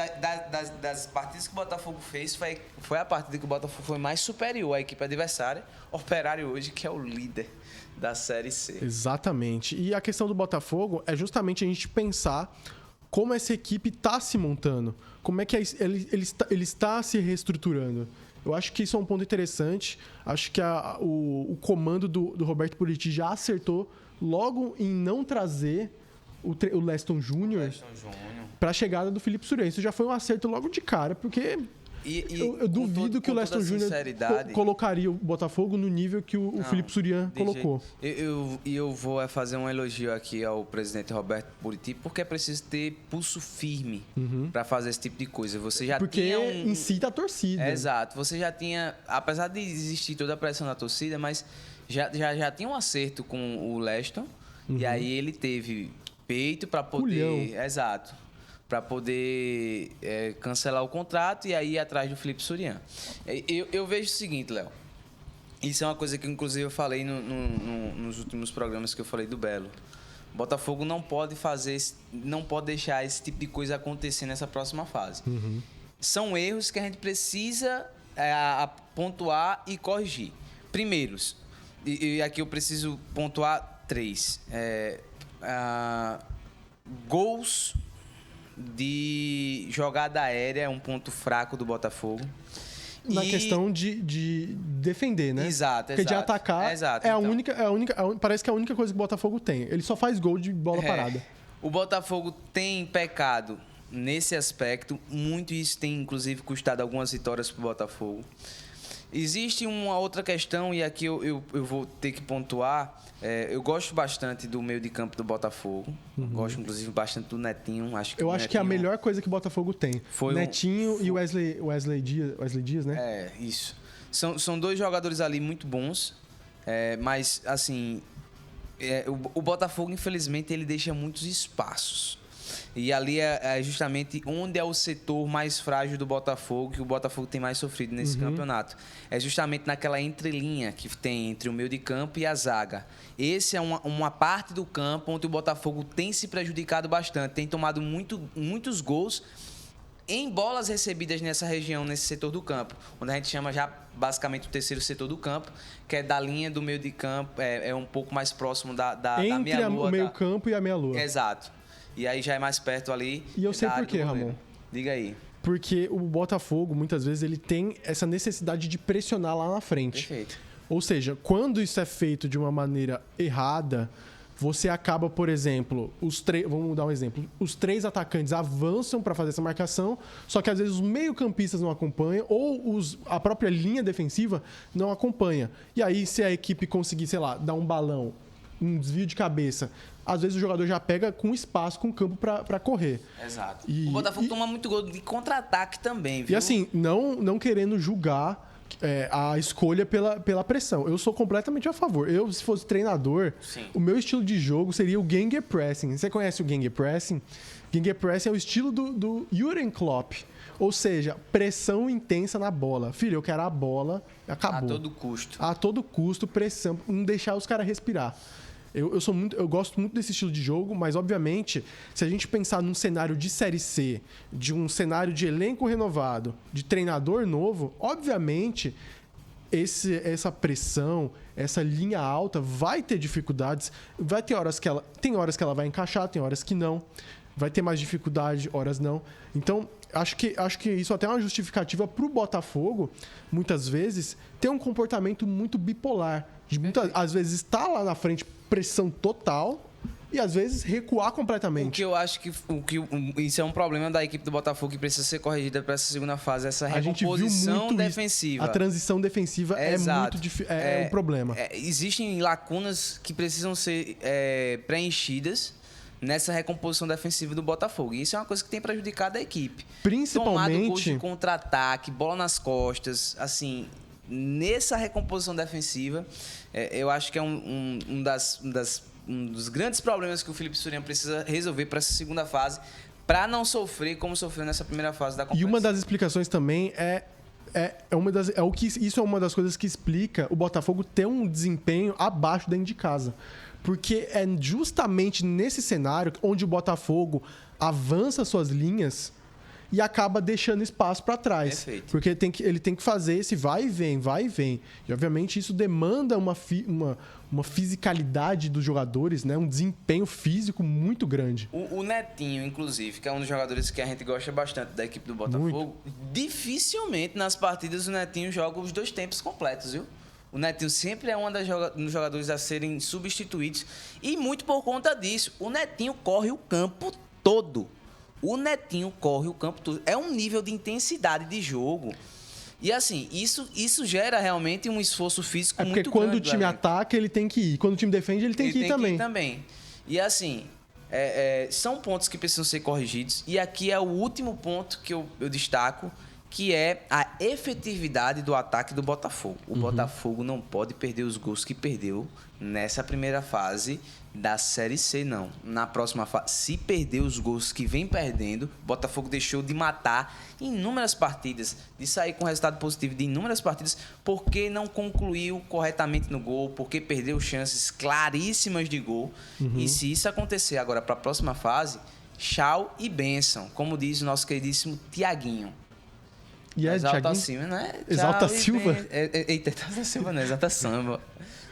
[SPEAKER 2] das partidas que o Botafogo fez, foi a partida que o Botafogo foi mais superior à equipe adversária. Operário hoje, que é o líder da Série C.
[SPEAKER 1] Exatamente. E a questão do Botafogo é justamente a gente pensar como essa equipe está se montando. Como é que ele está se reestruturando. Eu acho que isso é um ponto interessante. Acho que o comando do Roberto Buriti já acertou logo em não trazer o Leston Júnior para a chegada do Felipe Surian. Isso já foi um acerto logo de cara, porque eu duvido que o Leston Júnior colocaria o Botafogo no nível que o Felipe Surian colocou.
[SPEAKER 2] Eu vou fazer um elogio aqui ao presidente Roberto Buriti, porque é preciso ter pulso firme para fazer esse tipo de coisa. Você já
[SPEAKER 1] porque incita a torcida.
[SPEAKER 2] Exato. Você já tinha, apesar de existir toda a pressão da torcida, mas já tinha um acerto com o Leston, e aí ele teve peito para poder... Exato. Para poder cancelar o contrato e aí ir atrás do Felipe Surian. Eu vejo o seguinte, Léo. Isso é uma coisa que, inclusive, eu falei nos últimos programas que eu falei do Belo. O Botafogo não pode deixar esse tipo de coisa acontecer nessa próxima fase. São erros que a gente precisa pontuar e corrigir. Primeiros, e aqui eu preciso pontuar 3. Gols de jogada aérea é um ponto fraco do Botafogo.
[SPEAKER 1] Na questão de defender, né?
[SPEAKER 2] Exato.
[SPEAKER 1] Porque de atacar é a única, parece que é a única coisa que o Botafogo tem. Ele só faz gol de bola parada.
[SPEAKER 2] O Botafogo tem pecado nesse aspecto. Muito isso tem, inclusive, custado algumas vitórias para o Botafogo. Existe uma outra questão, e aqui eu vou ter que pontuar. Eu gosto bastante do meio de campo do Botafogo. Gosto, inclusive, bastante do Netinho. Acho que
[SPEAKER 1] é a melhor coisa que o Botafogo tem. Netinho e Wesley Dias, né?
[SPEAKER 2] Isso. São dois jogadores ali muito bons. Mas, assim, o Botafogo, infelizmente, ele deixa muitos espaços. E ali é justamente onde é o setor mais frágil do Botafogo, que o Botafogo tem mais sofrido nesse campeonato. É justamente naquela entrelinha que tem entre o meio de campo e a zaga. Esse é uma parte do campo onde o Botafogo tem se prejudicado bastante, tem tomado muitos gols em bolas recebidas nessa região, nesse setor do campo, onde a gente chama já basicamente o terceiro setor do campo, que é da linha do meio de campo, é um pouco mais próximo da meia-lua.
[SPEAKER 1] Entre o meio-campo e a meia-lua.
[SPEAKER 2] Exato. E aí já é mais perto ali.
[SPEAKER 1] E eu sei por quê, Ramon.
[SPEAKER 2] Diga aí.
[SPEAKER 1] Porque o Botafogo, muitas vezes, ele tem essa necessidade de pressionar lá na frente.
[SPEAKER 2] Perfeito.
[SPEAKER 1] Ou seja, quando isso é feito de uma maneira errada, você acaba, por exemplo, vamos dar um exemplo. Os 3 atacantes avançam para fazer essa marcação, só que às vezes os meio-campistas não acompanham ou a própria linha defensiva não acompanha. E aí, se a equipe conseguir, sei lá, dar um balão, um desvio de cabeça, às vezes o jogador já pega com espaço, com campo para correr.
[SPEAKER 2] Exato. O Botafogo toma muito gol de contra-ataque também, viu?
[SPEAKER 1] E assim, não querendo julgar a escolha pela pressão. Eu sou completamente a favor. Se fosse treinador,
[SPEAKER 2] Sim.
[SPEAKER 1] O meu estilo de jogo seria o Gegenpressing. Você conhece o Gegenpressing? Gegenpressing é o estilo do Jürgen Klopp. Ou seja, pressão intensa na bola. Filho, eu quero a bola, acabou.
[SPEAKER 2] A todo custo.
[SPEAKER 1] A todo custo, pressão, não deixar os caras respirar. Eu gosto muito desse estilo de jogo, mas obviamente, se a gente pensar num cenário de Série C, de um cenário de elenco renovado, de treinador novo, obviamente essa pressão, essa linha alta vai ter dificuldades, vai ter horas que ela vai encaixar, tem horas que não, vai ter mais dificuldade, horas não. Então, acho que isso até é uma justificativa para o Botafogo, muitas vezes, ter um comportamento muito bipolar. Às vezes está lá na frente, pressão total, e às vezes recuar completamente.
[SPEAKER 2] O que eu acho que isso é um problema da equipe do Botafogo que precisa ser corrigida para essa segunda fase, essa recomposição defensiva.
[SPEAKER 1] A transição defensiva é muito difícil, é um problema.
[SPEAKER 2] Existem lacunas que precisam ser preenchidas nessa recomposição defensiva do Botafogo. E isso é uma coisa que tem prejudicado a equipe.
[SPEAKER 1] Principalmente
[SPEAKER 2] tomado gols de contra-ataque, bola nas costas, assim, nessa recomposição defensiva, eu acho que é um dos grandes problemas que o Felipe Surian precisa resolver para essa segunda fase, para não sofrer como sofreu nessa primeira fase da competição.
[SPEAKER 1] E uma das explicações também isso é uma das coisas que explica o Botafogo ter um desempenho abaixo dentro de casa. Porque é justamente nesse cenário onde o Botafogo avança suas linhas e acaba deixando espaço para trás.
[SPEAKER 2] Perfeito.
[SPEAKER 1] Porque ele tem que fazer esse vai e vem. E, obviamente, isso demanda uma fisicalidade dos jogadores, né? Um desempenho físico muito grande.
[SPEAKER 2] O Netinho, inclusive, que é um dos jogadores que a gente gosta bastante da equipe do Botafogo, dificilmente nas partidas o Netinho joga os 2 tempos completos, viu? O Netinho sempre é um dos jogadores a serem substituídos. E muito por conta disso, o Netinho corre o campo todo. É um nível de intensidade de jogo. E assim, isso gera realmente um esforço físico muito grande.
[SPEAKER 1] Porque quando o time ataca, ele tem que ir. Quando o time defende, ele tem que ir também.
[SPEAKER 2] E assim, são pontos que precisam ser corrigidos. E aqui é o último ponto que eu destaco, que é a efetividade do ataque do Botafogo. O Botafogo não pode perder os gols que perdeu nessa primeira fase da Série C, não. Na próxima fase, se perder os gols que vem perdendo, o Botafogo deixou de matar inúmeras partidas, de sair com resultado positivo de inúmeras partidas, porque não concluiu corretamente no gol, porque perdeu chances claríssimas de gol. E se isso acontecer agora para a próxima fase, tchau e bênção, como diz o nosso queridíssimo Tiaguinho. Exalta Silva, né?
[SPEAKER 1] Exalta Silva?
[SPEAKER 2] Eita, Exalta Silva não, Exalta Samba.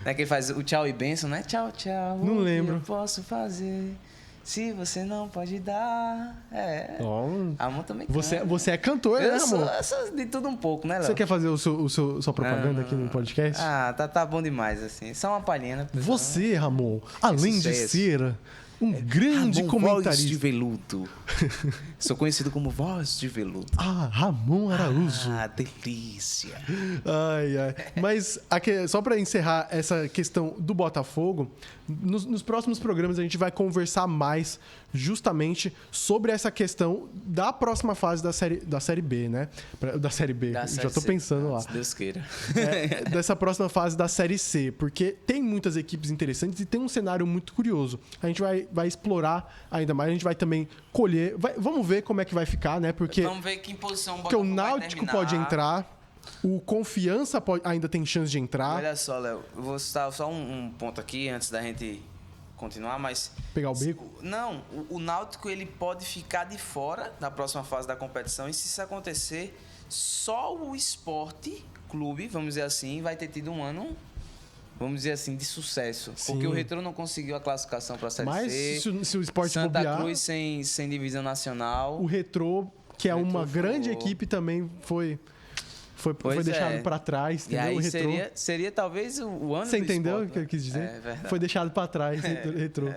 [SPEAKER 2] Né, que ele faz o tchau e bênção, né? Tchau, tchau.
[SPEAKER 1] Não lembro.
[SPEAKER 2] Eu posso fazer se você não pode dar. Amor também
[SPEAKER 1] canta. Você é cantor, né, amor?
[SPEAKER 2] Eu sou de tudo um pouco, né, Léo?
[SPEAKER 1] Você quer fazer sua propaganda aqui no podcast?
[SPEAKER 2] Tá bom demais, assim. Só uma palhinha, né?
[SPEAKER 1] Você, Ramon, além de ser um grande
[SPEAKER 2] Ramon
[SPEAKER 1] comentarista.
[SPEAKER 2] Voz de Veludo. Sou conhecido como Voz de Veludo.
[SPEAKER 1] Ramon Araújo.
[SPEAKER 2] Delícia.
[SPEAKER 1] Ai. Mas só para encerrar essa questão do Botafogo, nos próximos programas a gente vai conversar mais justamente sobre essa questão da próxima fase da Série B, né? Da Série B, já tô pensando lá.
[SPEAKER 2] Se Deus queira.
[SPEAKER 1] Dessa próxima fase da Série C, porque tem muitas equipes interessantes e tem um cenário muito curioso. A gente vai explorar ainda mais, a gente vai também colher. Vamos ver como é que vai ficar, né? Porque
[SPEAKER 2] vamos ver que em posição
[SPEAKER 1] o Náutico pode entrar. O Confiança ainda tem chance de entrar.
[SPEAKER 2] Olha só, Léo, eu vou citar só um ponto aqui antes da gente continuar, mas...
[SPEAKER 1] Pegar o beco?
[SPEAKER 2] Não, o Náutico ele pode ficar de fora da próxima fase da competição e se isso acontecer, só o Sport Clube, vamos dizer assim, vai ter tido um ano, vamos dizer assim, de sucesso. Sim. Porque o Retrô não conseguiu a classificação para a Série C.
[SPEAKER 1] Mas se o Sport
[SPEAKER 2] Santa
[SPEAKER 1] bobear,
[SPEAKER 2] Cruz sem divisão nacional.
[SPEAKER 1] O Retrô, que é uma grande equipe, também foi deixado para trás, entendeu?
[SPEAKER 2] E aí
[SPEAKER 1] o Retrô,
[SPEAKER 2] seria talvez o ano
[SPEAKER 1] Você
[SPEAKER 2] do
[SPEAKER 1] entendeu
[SPEAKER 2] Sport,
[SPEAKER 1] o que eu quis dizer?
[SPEAKER 2] É verdade.
[SPEAKER 1] Foi deixado para trás, Retrô.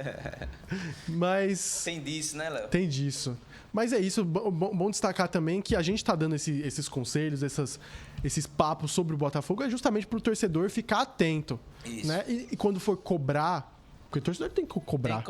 [SPEAKER 1] Mas...
[SPEAKER 2] Tem disso, né, Léo?
[SPEAKER 1] Tem disso. Mas é isso, bom destacar também que a gente está dando esses conselhos, esses papos sobre o Botafogo é justamente para o torcedor ficar atento.
[SPEAKER 2] Isso.
[SPEAKER 1] Né? E quando for cobrar, porque o torcedor tem que cobrar.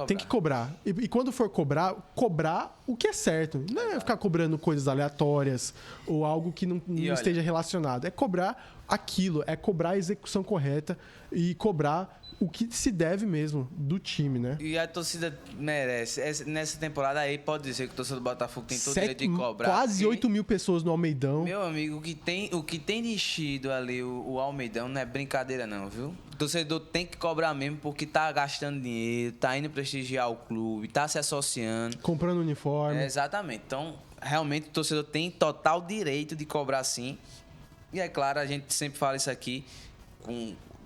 [SPEAKER 2] Tem que cobrar.
[SPEAKER 1] E quando for cobrar o que é certo. Não é ficar cobrando coisas aleatórias ou algo que não esteja relacionado. É cobrar aquilo, é cobrar a execução correta e cobrar o que se deve mesmo do time, né?
[SPEAKER 2] E a torcida merece. Nessa temporada aí, pode dizer que o torcedor do Botafogo tem todo o direito de cobrar.
[SPEAKER 1] Quase 8 mil pessoas no Almeidão.
[SPEAKER 2] Meu amigo, o que tem de enchido ali o Almeidão não é brincadeira não, viu? O torcedor tem que cobrar mesmo porque tá gastando dinheiro, tá indo prestigiar o clube, tá se associando.
[SPEAKER 1] Comprando uniforme.
[SPEAKER 2] Exatamente. Então, realmente o torcedor tem total direito de cobrar sim. E é claro, a gente sempre fala isso aqui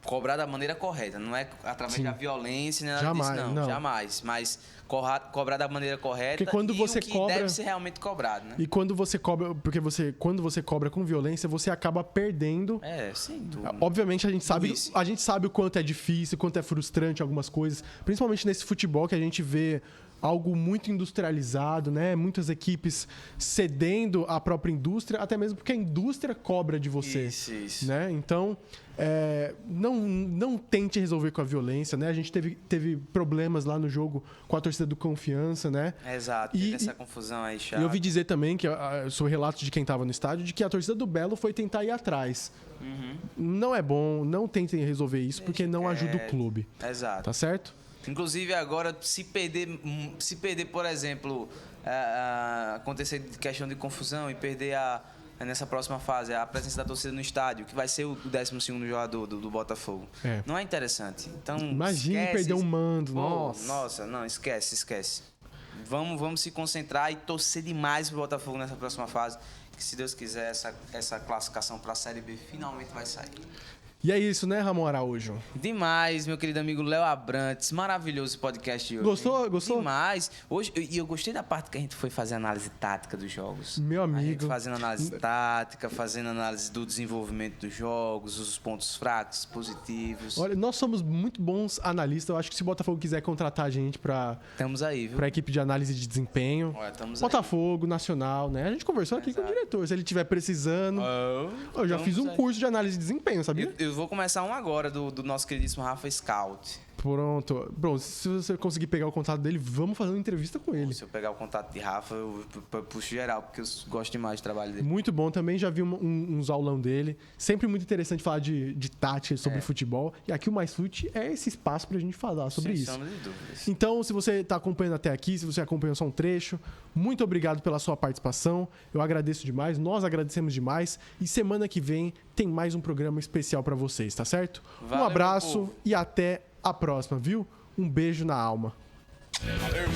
[SPEAKER 2] cobrar da maneira correta, não é através da violência, nem nada disso, não. Jamais. Mas cobrar da maneira correta
[SPEAKER 1] porque quando você
[SPEAKER 2] o que
[SPEAKER 1] cobra,
[SPEAKER 2] deve ser realmente cobrado, né?
[SPEAKER 1] E quando você cobra, porque quando você cobra com violência, você acaba perdendo.
[SPEAKER 2] Sem dúvida.
[SPEAKER 1] Obviamente a gente sabe o quanto é difícil, o quanto é frustrante algumas coisas, principalmente nesse futebol que a gente vê algo muito industrializado, né? Muitas equipes cedendo à própria indústria, até mesmo porque a indústria cobra de você.
[SPEAKER 2] Isso.
[SPEAKER 1] Né? Então, não tente resolver com a violência, né? A gente teve problemas lá no jogo com a torcida do Confiança, né?
[SPEAKER 2] Exato, teve essa confusão aí, chato.
[SPEAKER 1] E eu ouvi dizer também, que sobre relatos de quem estava no estádio, de que a torcida do Belo foi tentar ir atrás. Não é bom, não tentem resolver isso, porque não ajuda o clube.
[SPEAKER 2] Exato.
[SPEAKER 1] Tá certo?
[SPEAKER 2] Inclusive agora, se perder, por exemplo, acontecer questão de confusão e perder nessa próxima fase a presença da torcida no estádio, que vai ser o 12º jogador do Botafogo. Não é interessante. Então,
[SPEAKER 1] imagine perder um mando.
[SPEAKER 2] Nossa, não, esquece. Vamos se concentrar e torcer demais pro Botafogo nessa próxima fase, que se Deus quiser essa classificação para a Série B finalmente vai sair.
[SPEAKER 1] E é isso, né, Ramon Araújo?
[SPEAKER 2] Demais, meu querido amigo Léo Abrantes. Maravilhoso o podcast de hoje.
[SPEAKER 1] Gostou?
[SPEAKER 2] Demais. Hoje, eu gostei da parte que a gente foi fazer análise tática dos jogos.
[SPEAKER 1] Meu amigo.
[SPEAKER 2] A gente fazendo análise tática, fazendo análise do desenvolvimento dos jogos, os pontos fracos, positivos.
[SPEAKER 1] Olha, nós somos muito bons analistas. Eu acho que se o Botafogo quiser contratar a gente
[SPEAKER 2] estamos aí, viu?
[SPEAKER 1] Pra equipe de análise de desempenho.
[SPEAKER 2] Olha, estamos
[SPEAKER 1] Botafogo, aí. Nacional, né? A gente conversou aqui com o diretor. Se ele estiver precisando. Eu já fiz um curso de análise de desempenho, sabia?
[SPEAKER 2] Eu vou começar agora do nosso queridíssimo Rafa Scout.
[SPEAKER 1] Pronto, se você conseguir pegar o contato dele, vamos fazer uma entrevista com ele.
[SPEAKER 2] Se eu pegar o contato de Rafa, eu puxo geral, porque eu gosto demais do trabalho dele.
[SPEAKER 1] Muito bom, também já vi uns aulão dele. Sempre muito interessante falar de tática sobre futebol. E aqui o Mais Fute é esse espaço pra gente falar sobre isso.
[SPEAKER 2] Sem sombra de dúvidas.
[SPEAKER 1] Então, se você tá acompanhando até aqui, se você acompanhou só um trecho, muito obrigado pela sua participação. Eu agradeço demais, nós agradecemos demais. E semana que vem tem mais um programa especial pra vocês, tá certo?
[SPEAKER 2] Valeu,
[SPEAKER 1] um abraço e até a próxima, viu? Um beijo na alma.
[SPEAKER 2] Valeu.